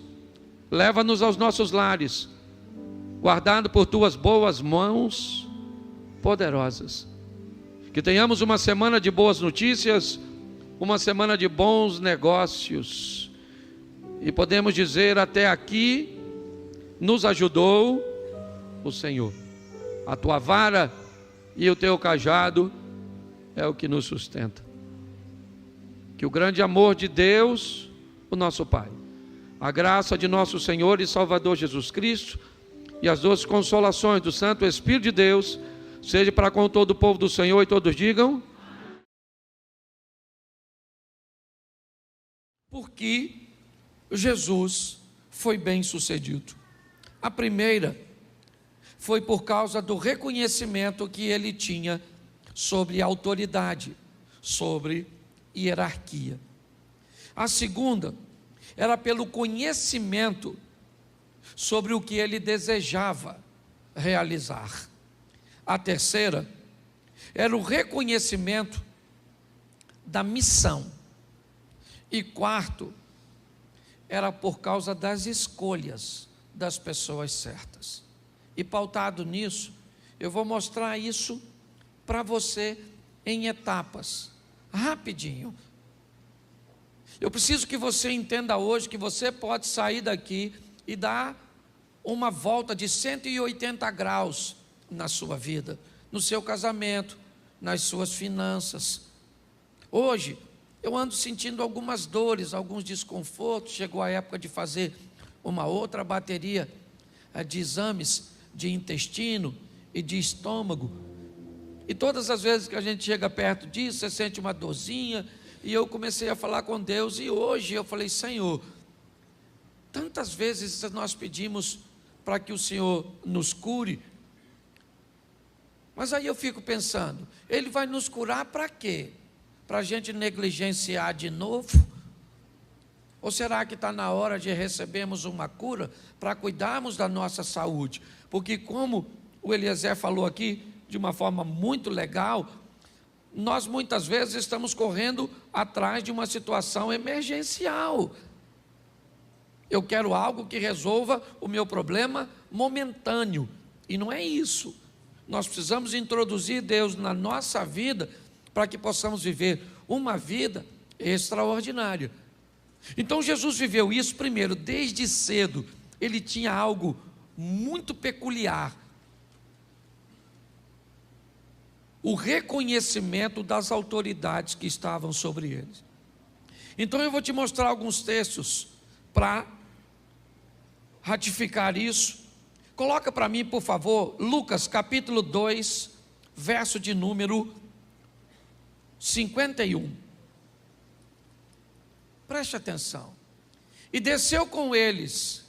leva-nos aos nossos lares, guardado por tuas boas mãos poderosas. Que tenhamos uma semana de boas notícias, uma semana de bons negócios, e podemos dizer, até aqui nos ajudou o Senhor. A tua vara e o teu cajado é o que nos sustenta. Que o grande amor de Deus, o nosso Pai, a graça de nosso Senhor e Salvador Jesus Cristo e as doces consolações do Santo Espírito de Deus seja para com todo o povo do Senhor, e todos digam. Porque Jesus foi bem sucedido. A primeira foi por causa do reconhecimento que ele tinha sobre a autoridade. sobre hierarquia. A segunda era pelo conhecimento sobre o que ele desejava realizar. A terceira era o reconhecimento da missão. E quarto, era por causa das escolhas das pessoas certas. E pautado nisso, eu vou mostrar isso para você em etapas, rapidinho. Eu preciso que você entenda hoje que você pode sair daqui e dar uma volta de 180 graus na sua vida, no seu casamento, nas suas finanças. Hoje, eu ando sentindo algumas dores, alguns desconfortos. Chegou a época de fazer uma outra bateria de exames de intestino e de estômago. E todas as vezes que a gente chega perto disso, você sente uma dorzinha. E eu comecei a falar com Deus. E hoje eu falei: Senhor, tantas vezes nós pedimos para que o Senhor nos cure, mas aí eu fico pensando, Ele vai nos curar para quê? Para a gente negligenciar de novo? Ou será que está na hora de recebermos uma cura para cuidarmos da nossa saúde? Porque como o Eliezer falou aqui de uma forma muito legal, nós muitas vezes estamos correndo atrás de uma situação emergencial. Eu quero algo que resolva o meu problema momentâneo, e não é isso. Nós precisamos introduzir Deus na nossa vida para que possamos viver uma vida extraordinária. Então Jesus viveu isso primeiro, desde cedo. Ele tinha algo muito peculiar: o reconhecimento das autoridades que estavam sobre ele. Então eu vou te mostrar alguns textos para ratificar isso. Coloca para mim, por favor, Lucas capítulo 2, verso de número 51. Preste atenção. E desceu com eles,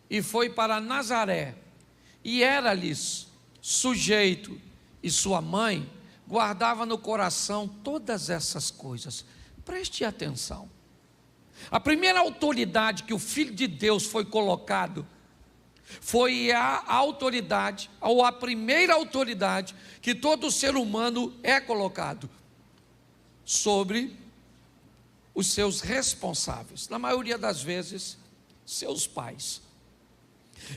e foi para Nazaré, e era-lhes sujeito, e sua mãe guardava no coração todas essas coisas. Preste atenção. A primeira autoridade que o Filho de Deus foi colocado foi a autoridade, ou a primeira autoridade que todo ser humano é colocado sobre os seus responsáveis, na maioria das vezes, seus pais.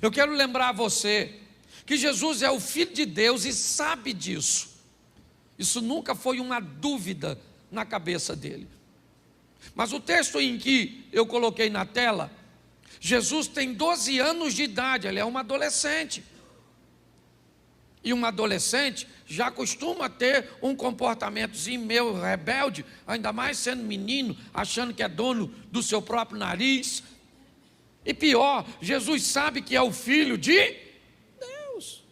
Eu quero lembrar a você que Jesus é o Filho de Deus e sabe disso. Isso nunca foi uma dúvida na cabeça dele. Mas o texto em que eu coloquei na tela, Jesus tem 12 anos de idade, ele é uma adolescente. E uma adolescente já costuma ter um comportamentozinho meio rebelde, ainda mais sendo menino, achando que é dono do seu próprio nariz. E pior, Jesus sabe que é o Filho de Deus.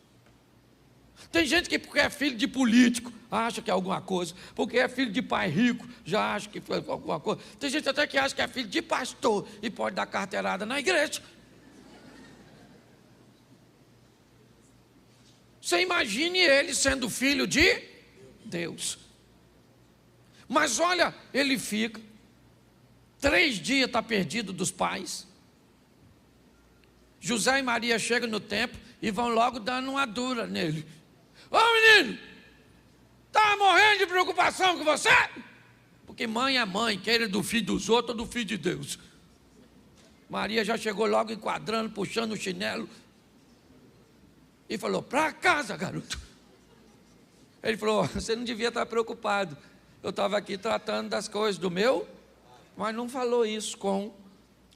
Tem gente que, porque é filho de político, acha que é alguma coisa, porque é filho de pai rico, já acha que foi alguma coisa. Tem gente até que acha que é filho de pastor e pode dar carteirada na igreja. Você imagine ele sendo filho de Deus. Mas olha, ele fica 3 dias, está perdido dos pais. José e Maria chegam no templo e vão logo dando uma dura nele. Ô menino, está morrendo de preocupação com você? Porque mãe é mãe, queira do filho dos outros ou do filho de Deus. Maria já chegou logo enquadrando, puxando o chinelo e falou: para casa, garoto. Ele falou: você não devia estar preocupado, eu estava aqui tratando das coisas do meu, mas não falou isso com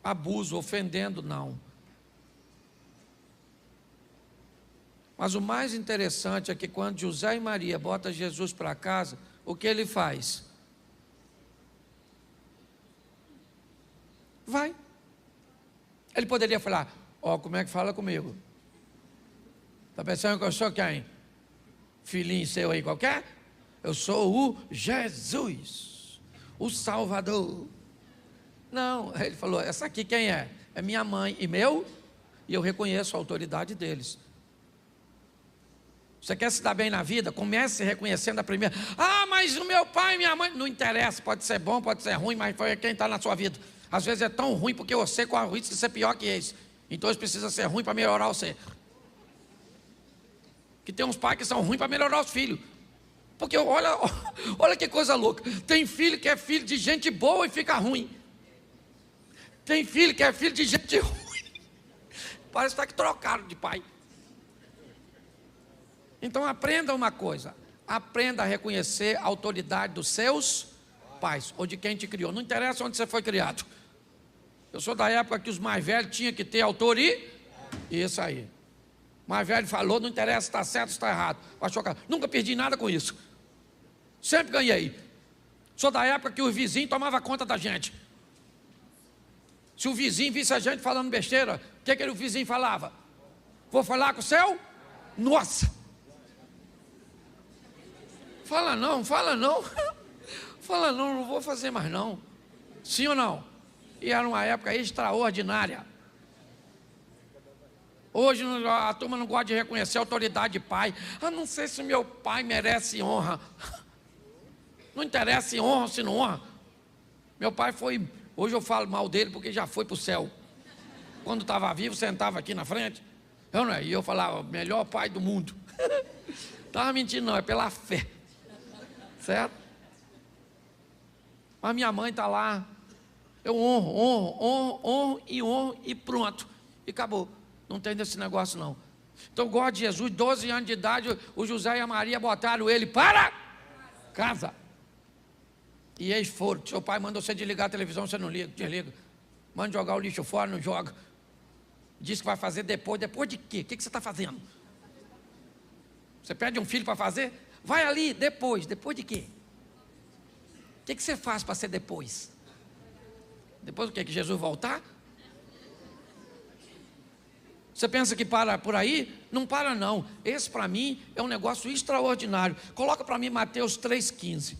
abuso, ofendendo, não. Mas o mais interessante é que quando José e Maria botam Jesus para casa, o que ele faz? Vai. Ele poderia falar: ó, como é que fala comigo? Está pensando que eu sou quem? Filhinho seu aí qualquer? Eu sou o Jesus, o Salvador. Não, ele falou: essa aqui quem é? É minha mãe e meu, e eu reconheço a autoridade deles. Você quer se dar bem na vida? Comece reconhecendo a primeira. Ah, mas o meu pai e minha mãe. Não interessa, pode ser bom, pode ser ruim, mas foi quem está na sua vida. Às vezes é tão ruim porque você corre o risco de ser pior que eles. Então eles precisam ser ruim para melhorar você. Que tem uns pais que são ruins para melhorar os filhos. Porque olha que coisa louca. Tem filho que é filho de gente boa e fica ruim. Tem filho que é filho de gente ruim. Parece que trocaram de pai. Então aprenda uma coisa. Aprenda a reconhecer a autoridade dos seus pais, ou de quem te criou. Não interessa onde você foi criado. Eu sou da época que os mais velhos tinham que ter autoridade. Isso aí. O mais velho falou, não interessa se está certo ou está errado. Nunca perdi nada com isso. Sempre ganhei. Sou da época que o vizinho tomava conta da gente. Se o vizinho visse a gente falando besteira, o que o vizinho falava? Vou falar com o seu? Nossa! Fala não, fala não. Fala não, não vou fazer mais não. Sim ou não? E era uma época extraordinária. Hoje a turma não gosta de reconhecer a autoridade de pai. Ah, não sei se meu pai merece honra. Não interessa se honra ou se não honra. Meu pai foi, hoje eu falo mal dele porque já foi para o céu. Quando estava vivo, sentava aqui na frente. E eu falava, melhor pai do mundo. Estava mentindo não, é pela fé. Certo? Mas minha mãe está lá. Eu honro e pronto. E acabou. Não tem desse negócio não. Então eu gosto de Jesus, 12 anos de idade, o José e a Maria botaram ele para casa. E eles foram. Seu pai manda você desligar a televisão, você não liga, desliga. Manda jogar o lixo fora, não joga. Diz que vai fazer depois. Depois de quê? O que você está fazendo? Você pede um filho para fazer? Vai ali, depois. Depois de quê? O que você faz para ser depois? Depois do quê? Que Jesus voltar? Você pensa que para por aí? Não para não. Esse para mim é um negócio extraordinário. Coloca para mim Mateus 3,15.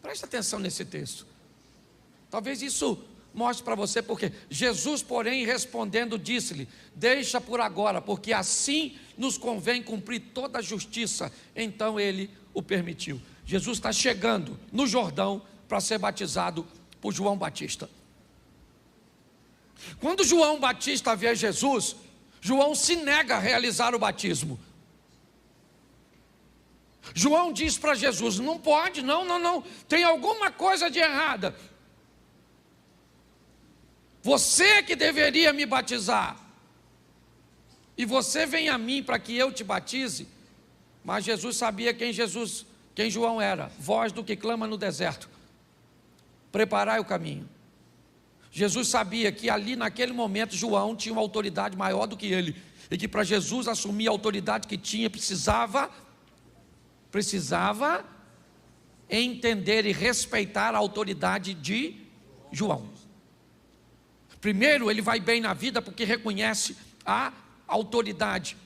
Presta atenção nesse texto. Talvez isso mostre para você porque Jesus, porém, respondendo, disse-lhe: deixa por agora, porque assim nos convém cumprir toda a justiça. Então ele o permitiu. Jesus está chegando no Jordão para ser batizado por João Batista. Quando João Batista vê Jesus, João se nega a realizar o batismo. João diz para Jesus: não pode, não, tem alguma coisa de errada. Você que deveria me batizar, e você vem a mim para que eu te batize. Mas Jesus sabia quem João era: voz do que clama no deserto, preparai o caminho. Jesus sabia que ali naquele momento João tinha uma autoridade maior do que ele, e que para Jesus assumir a autoridade que tinha, precisava entender e respeitar a autoridade de João. Primeiro, ele vai bem na vida porque reconhece a autoridade,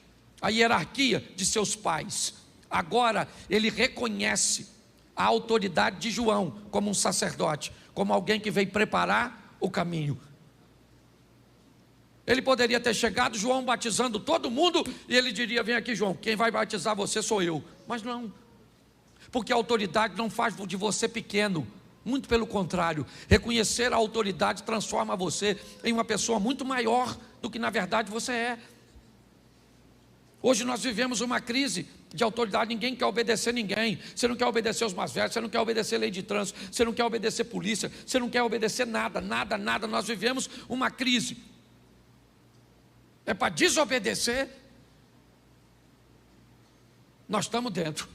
a hierarquia de seus pais. Agora, ele reconhece a autoridade de João como um sacerdote, como alguém que veio preparar o caminho. Ele poderia ter chegado, João batizando todo mundo, e ele diria: vem aqui, João, quem vai batizar você sou eu. Mas não, porque a autoridade não faz de você pequeno. Muito pelo contrário, reconhecer a autoridade transforma você em uma pessoa muito maior do que na verdade você é. Hoje nós vivemos uma crise de autoridade, ninguém quer obedecer ninguém. Você não quer obedecer os mais velhos, você não quer obedecer lei de trânsito, você não quer obedecer polícia, você não quer obedecer nada. Nós vivemos uma crise. É para desobedecer, nós estamos dentro.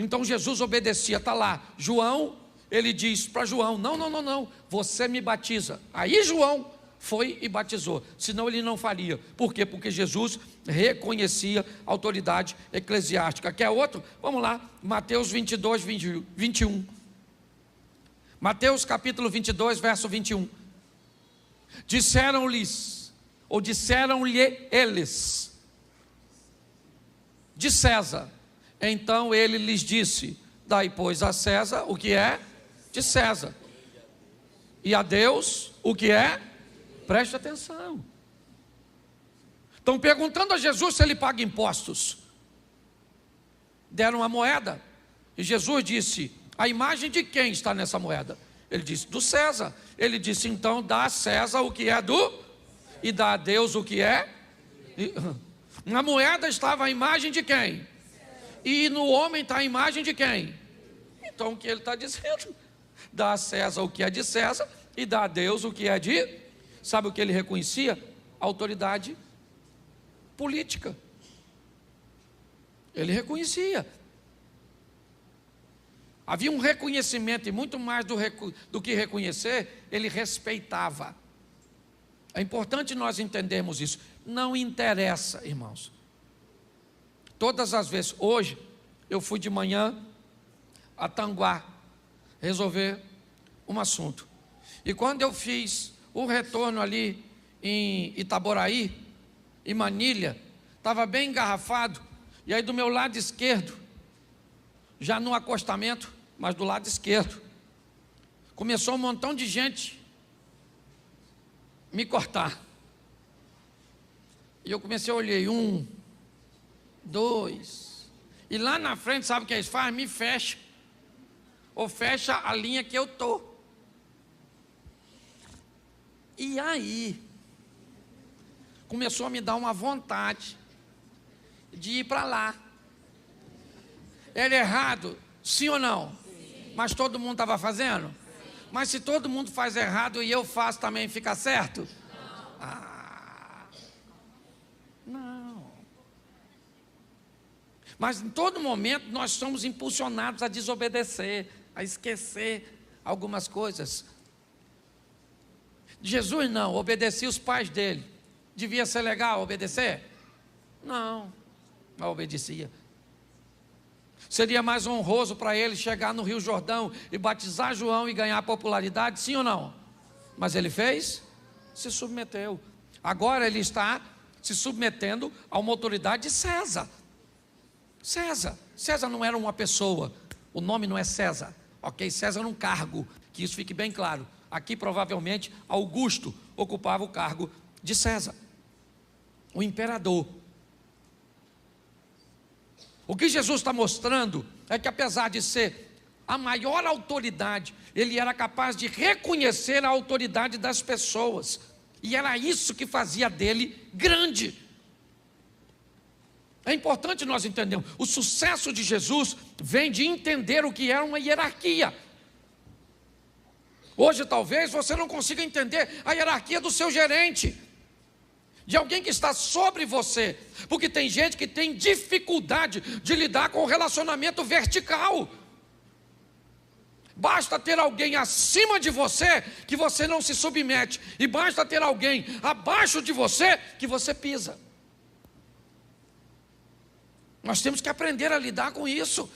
Então Jesus obedecia, está lá, João, ele diz para João: não, você me batiza. Aí João foi e batizou, senão ele não faria. Por quê? Porque Jesus reconhecia a autoridade eclesiástica. Quer outro? Vamos lá, Mateus 22, 21. Mateus capítulo 22, verso 21. Disseram-lhe eles: de César. Então ele lhes disse: dai, pois, a César o que é de César, e a Deus o que é. Preste atenção. Estão perguntando a Jesus se ele paga impostos. Deram uma moeda. E Jesus disse: a imagem de quem está nessa moeda? Ele disse: do César. Ele disse: então dá a César o que é do, e dá a Deus o que é. Na moeda estava a imagem de quem? E no homem está a imagem de quem? Então o que ele está dizendo? Dá a César o que é de César e dá a Deus o que é de... Sabe o que ele reconhecia? Autoridade política. Ele reconhecia. Havia um reconhecimento, e muito mais do que reconhecer, ele respeitava. É importante nós entendermos isso. Não interessa, irmãos. Todas as vezes, hoje, eu fui de manhã a Tanguá resolver um assunto. E quando eu fiz o retorno ali em Itaboraí, em Manilha, estava bem engarrafado. E aí do meu lado esquerdo, já no acostamento, mas do lado esquerdo, começou um montão de gente me cortar. E eu comecei a olhar, 1, 2, e lá na frente, sabe o que eles fazem? Me fecha, ou fecha a linha que eu estou. E aí, começou a me dar uma vontade de ir para lá. Era errado, sim ou não? Sim. Mas todo mundo estava fazendo? Sim. Mas se todo mundo faz errado e eu faço também, fica certo? Não. Não. Mas em todo momento nós somos impulsionados a desobedecer, a esquecer algumas coisas. Jesus não, obedecia os pais dele. Devia ser legal obedecer? Não obedecia. Seria mais honroso para ele chegar no Rio Jordão e batizar João e ganhar popularidade, sim ou não? Mas ele fez? Se submeteu. Agora ele está se submetendo a uma autoridade de César. César não era uma pessoa, o nome não é César, ok? César era um cargo, que isso fique bem claro. Aqui provavelmente Augusto ocupava o cargo de César, o imperador. O que Jesus está mostrando é que apesar de ser a maior autoridade, ele era capaz de reconhecer a autoridade das pessoas, e era isso que fazia dele grande. É importante nós entendermos, o sucesso de Jesus vem de entender o que é uma hierarquia. Hoje talvez você não consiga entender a hierarquia do seu gerente, de alguém que está sobre você, porque tem gente que tem dificuldade de lidar com o relacionamento vertical. Basta ter alguém acima de você que você não se submete, e basta ter alguém abaixo de você que você pisa. Nós temos que aprender a lidar com isso.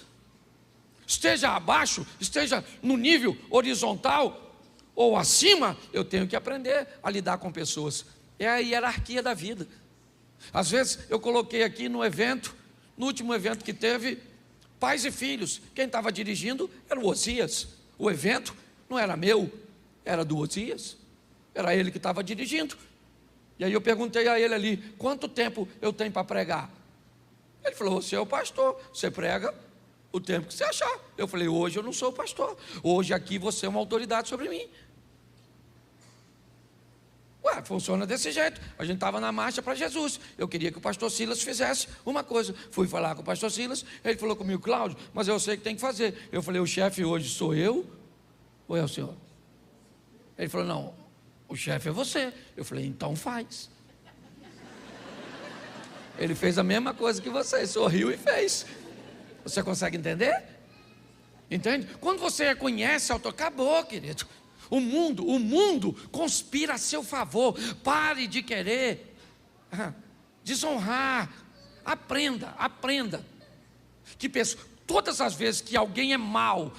Esteja abaixo, esteja no nível horizontal ou acima, eu tenho que aprender a lidar com pessoas. É a hierarquia da vida. Às vezes eu coloquei aqui no evento, no último evento que teve, pais e filhos. Quem estava dirigindo era o Osias. O evento não era meu, era do Osias. Era ele que estava dirigindo. E aí eu perguntei a ele ali, quanto tempo eu tenho para pregar? Ele falou, você é o pastor, você prega o tempo que você achar. Eu falei, hoje eu não sou o pastor, hoje aqui você é uma autoridade sobre mim. Funciona desse jeito. A gente estava na marcha para Jesus. Eu queria que o pastor Silas fizesse uma coisa. Fui falar com o pastor Silas. Ele falou comigo, Cláudio, mas eu sei que tem que fazer. Eu falei, o chefe hoje sou eu ou é o senhor? Ele falou, não, o chefe é você. Eu falei, então faz. Ele fez a mesma coisa que você, sorriu e fez. Você consegue entender? Entende? Quando você reconhece a autoridade, acabou, querido. O mundo conspira a seu favor. Pare de querer desonrar. Aprenda. Que todas as vezes que alguém é mau,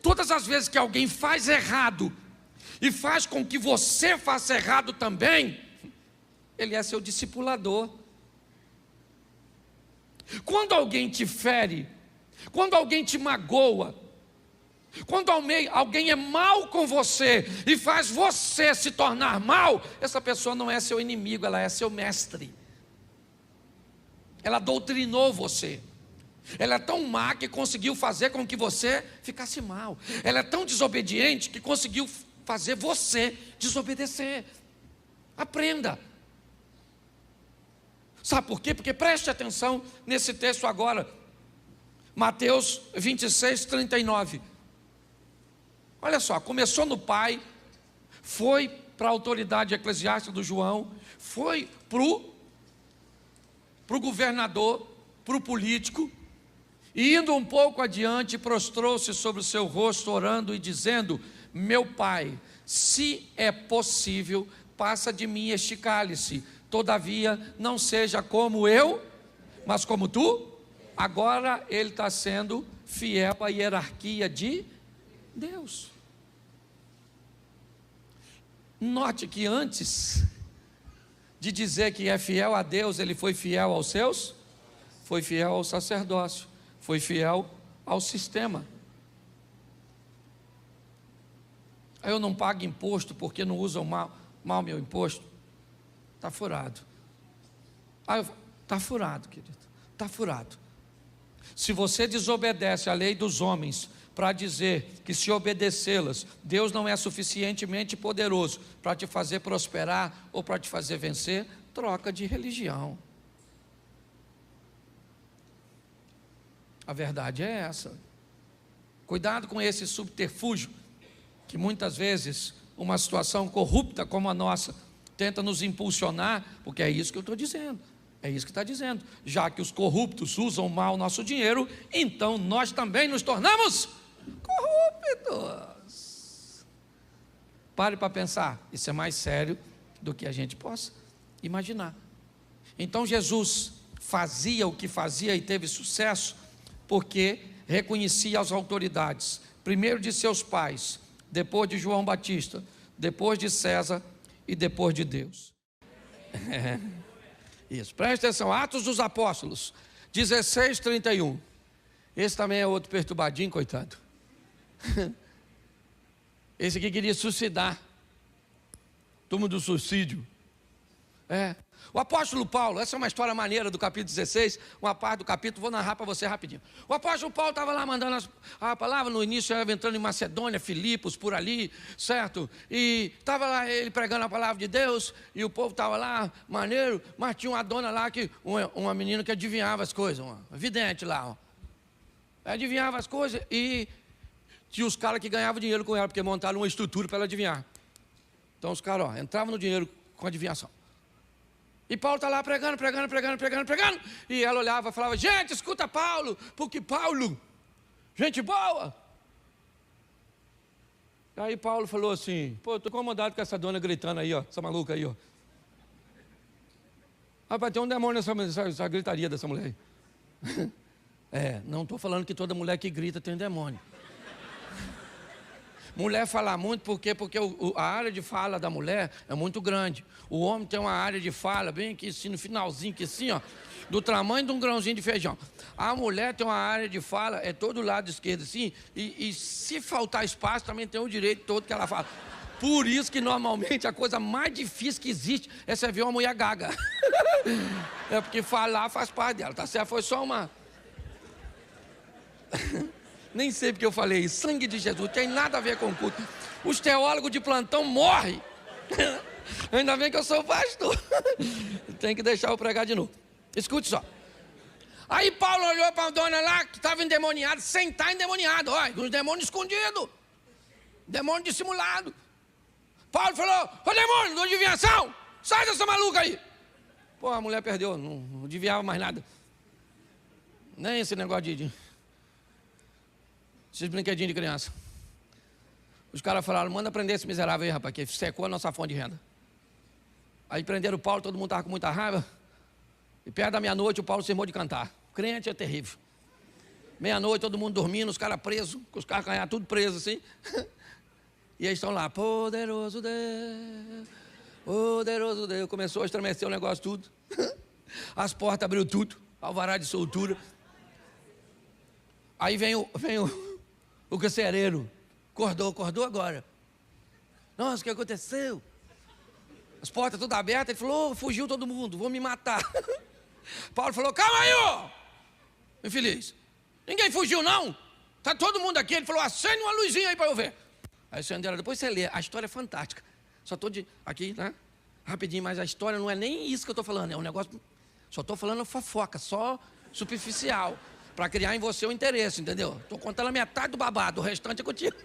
todas as vezes que alguém faz errado, e faz com que você faça errado também, ele é seu discipulador. Quando alguém te fere, quando alguém te magoa, Quando alguém é mal com você e faz você se tornar mal, essa pessoa não é seu inimigo, ela é seu mestre. Ela doutrinou você. Ela é tão má que conseguiu fazer com que você ficasse mal. Ela é tão desobediente que conseguiu fazer você desobedecer. Aprenda. Sabe por quê? Porque preste atenção nesse texto agora. Mateus 26, 39. Olha só, começou no pai, foi para a autoridade eclesiástica do João, foi para o governador, para o político, e indo um pouco adiante, prostrou-se sobre o seu rosto, orando e dizendo: meu pai, se é possível, passa de mim este cálice, todavia não seja como eu, mas como tu. Agora ele está sendo fiel à hierarquia de Deus. Note que antes de dizer que é fiel a Deus, ele foi fiel aos seus, foi fiel ao sacerdócio, foi fiel ao sistema. Eu não pago imposto porque não usam mal meu imposto. Está furado. Está furado, querido, está furado. Se você desobedece à lei dos homens para dizer que, se obedecê-las, Deus não é suficientemente poderoso para te fazer prosperar ou para te fazer vencer, troca de religião. A verdade é essa. Cuidado com esse subterfúgio, que muitas vezes uma situação corrupta como a nossa tenta nos impulsionar, porque é isso que eu estou dizendo. É isso que está dizendo. Já que os corruptos usam mal o nosso dinheiro, então nós também nos tornamos corruptos. Pare para pensar. Isso é mais sério do que a gente possa imaginar. Então Jesus fazia o que fazia e teve sucesso porque reconhecia as autoridades. Primeiro de seus pais, depois de João Batista, depois de César e depois de Deus. Isso, presta atenção, Atos dos Apóstolos 16, 31. Esse também é outro perturbadinho, coitado. Esse aqui queria suicidar. Turma do suicídio. O apóstolo Paulo, essa é uma história maneira do capítulo 16, uma parte do capítulo, vou narrar para você rapidinho. O apóstolo Paulo estava lá mandando a palavra, no início estava entrando em Macedônia, Filipos, por ali, certo? E estava lá ele pregando a palavra de Deus, e o povo estava lá, maneiro, mas tinha uma dona lá, uma menina que adivinhava as coisas, uma vidente lá, ó. Adivinhava as coisas, e tinha os caras que ganhavam dinheiro com ela, porque montaram uma estrutura para ela adivinhar. Então os caras, entravam no dinheiro com adivinhação. E Paulo está lá pregando, e ela olhava e falava: gente, escuta Paulo, porque Paulo, gente boa. Aí Paulo falou assim: pô, estou incomodado com essa dona gritando aí, ó, essa maluca aí, ó. Rapaz, tem um demônio nessa gritaria dessa mulher aí. Não estou falando que toda mulher que grita tem demônio. Mulher fala muito porque a área de fala da mulher é muito grande. O homem tem uma área de fala bem aqui assim, no finalzinho, aqui assim, ó, do tamanho de um grãozinho de feijão. A mulher tem uma área de fala, é todo lado esquerdo assim, e se faltar espaço também tem o direito todo que ela fala. Por isso que normalmente a coisa mais difícil que existe é você ver uma mulher gaga. É porque falar faz parte dela, tá certo? Foi só uma... Nem sei porque eu falei isso. Sangue de Jesus, tem nada a ver com o culto. Os teólogos de plantão morrem. Ainda bem que eu sou pastor. Tem que deixar eu pregar de novo. Escute só. Aí Paulo olhou para a dona lá, que estava endemoniada, sem estar endemoniado. Olha, uns demônios escondidos. Demônio dissimulado. Paulo falou: ô demônio, não adivinhação, sai dessa maluca aí. Pô, a mulher perdeu, não adivinhava mais nada. Nem esse negócio de esses brinquedinhos de criança. Os caras falaram: manda prender esse miserável aí, rapaz, que secou a nossa fonte de renda. Aí prenderam o Paulo, todo mundo estava com muita raiva. E perto da meia-noite o Paulo se irmou de cantar. Crente é terrível. Meia-noite, todo mundo dormindo, os caras presos, com os carros canhados, tudo preso assim. E eles estão lá: poderoso Deus, poderoso Deus. Começou a estremecer o negócio tudo. As portas abriu tudo, alvará de soltura. Aí vem o o carcereiro. Acordou agora. Nossa, o que aconteceu? As portas todas abertas. Ele falou, fugiu todo mundo, vou me matar. Paulo falou, calma aí, ó, infeliz. Ninguém fugiu, não. Está todo mundo aqui. Ele falou, acende uma luzinha aí para eu ver. Aí acenderam, depois você lê. A história é fantástica. Só estou aqui, né? Rapidinho, mas a história não é nem isso que eu estou falando. É um negócio... Só estou falando fofoca, só superficial. Para criar em você o interesse, entendeu? Estou contando a metade do babado, o restante é contigo.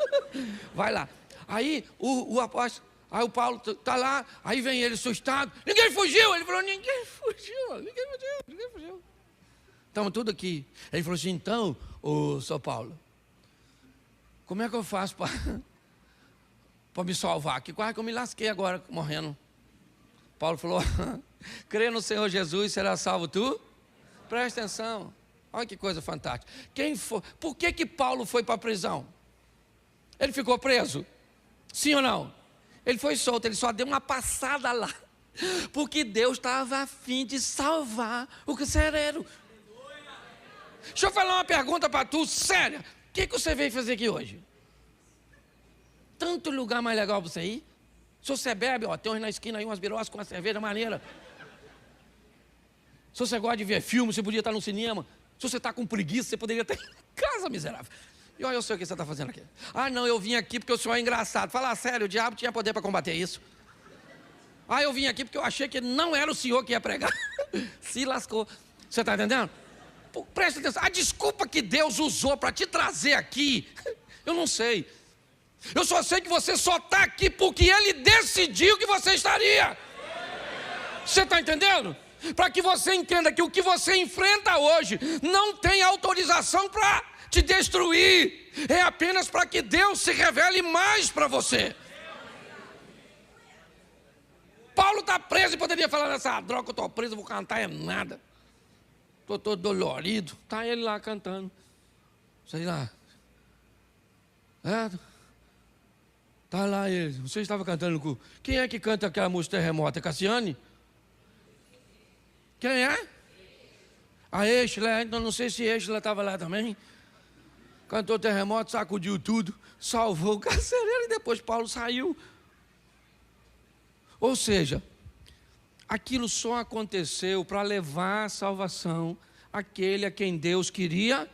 Vai lá. Aí o apóstolo... Aí o Paulo está lá, aí vem ele assustado. Ninguém fugiu. Ele falou, ninguém fugiu. Estamos tudo aqui. Ele falou assim, então, ô São Paulo, como é que eu faço para me salvar? Que quase que eu me lasquei agora, morrendo. Paulo falou, crê no Senhor Jesus, será salvo tu? Presta atenção. Olha que coisa fantástica. Por que Paulo foi para a prisão? Ele ficou preso? Sim ou não? Ele foi solto, ele só deu uma passada lá. Porque Deus estava a fim de salvar o carcereiro. Deixa eu falar uma pergunta para tu, séria. O que você veio fazer aqui hoje? Tanto lugar mais legal para você ir. Se você bebe, ó, tem uns na esquina aí, umas birosas com uma cerveja maneira. Se você gosta de ver filme, você podia estar no cinema. Se você está com preguiça, você poderia estar em casa, miserável. E olha, eu sei o que você está fazendo aqui. Ah, não, eu vim aqui porque o senhor é engraçado. Fala sério, o diabo tinha poder para combater isso. Ah, eu vim aqui porque eu achei que não era o senhor que ia pregar. Se lascou. Você está entendendo? Pô, presta atenção. A desculpa que Deus usou para te trazer aqui, eu não sei. Eu só sei que você só está aqui porque Ele decidiu que você estaria. Você está entendendo? Para que você entenda que o que você enfrenta hoje não tem autorização para te destruir. É apenas para que Deus se revele mais para você. Paulo está preso e poderia falar nessa droga que eu estou preso, vou cantar é nada. Estou todo dolorido. Está ele lá cantando. Sei lá. Está lá ele. Você estava cantando com... Quem é que canta aquela música Terremoto? É Cassiane? Quem é? A Exla. Então não sei se Exla estava lá também. Cantou Terremoto, sacudiu tudo, salvou o carcereiro e depois Paulo saiu. Ou seja, aquilo só aconteceu para levar a salvação àquele a quem Deus queria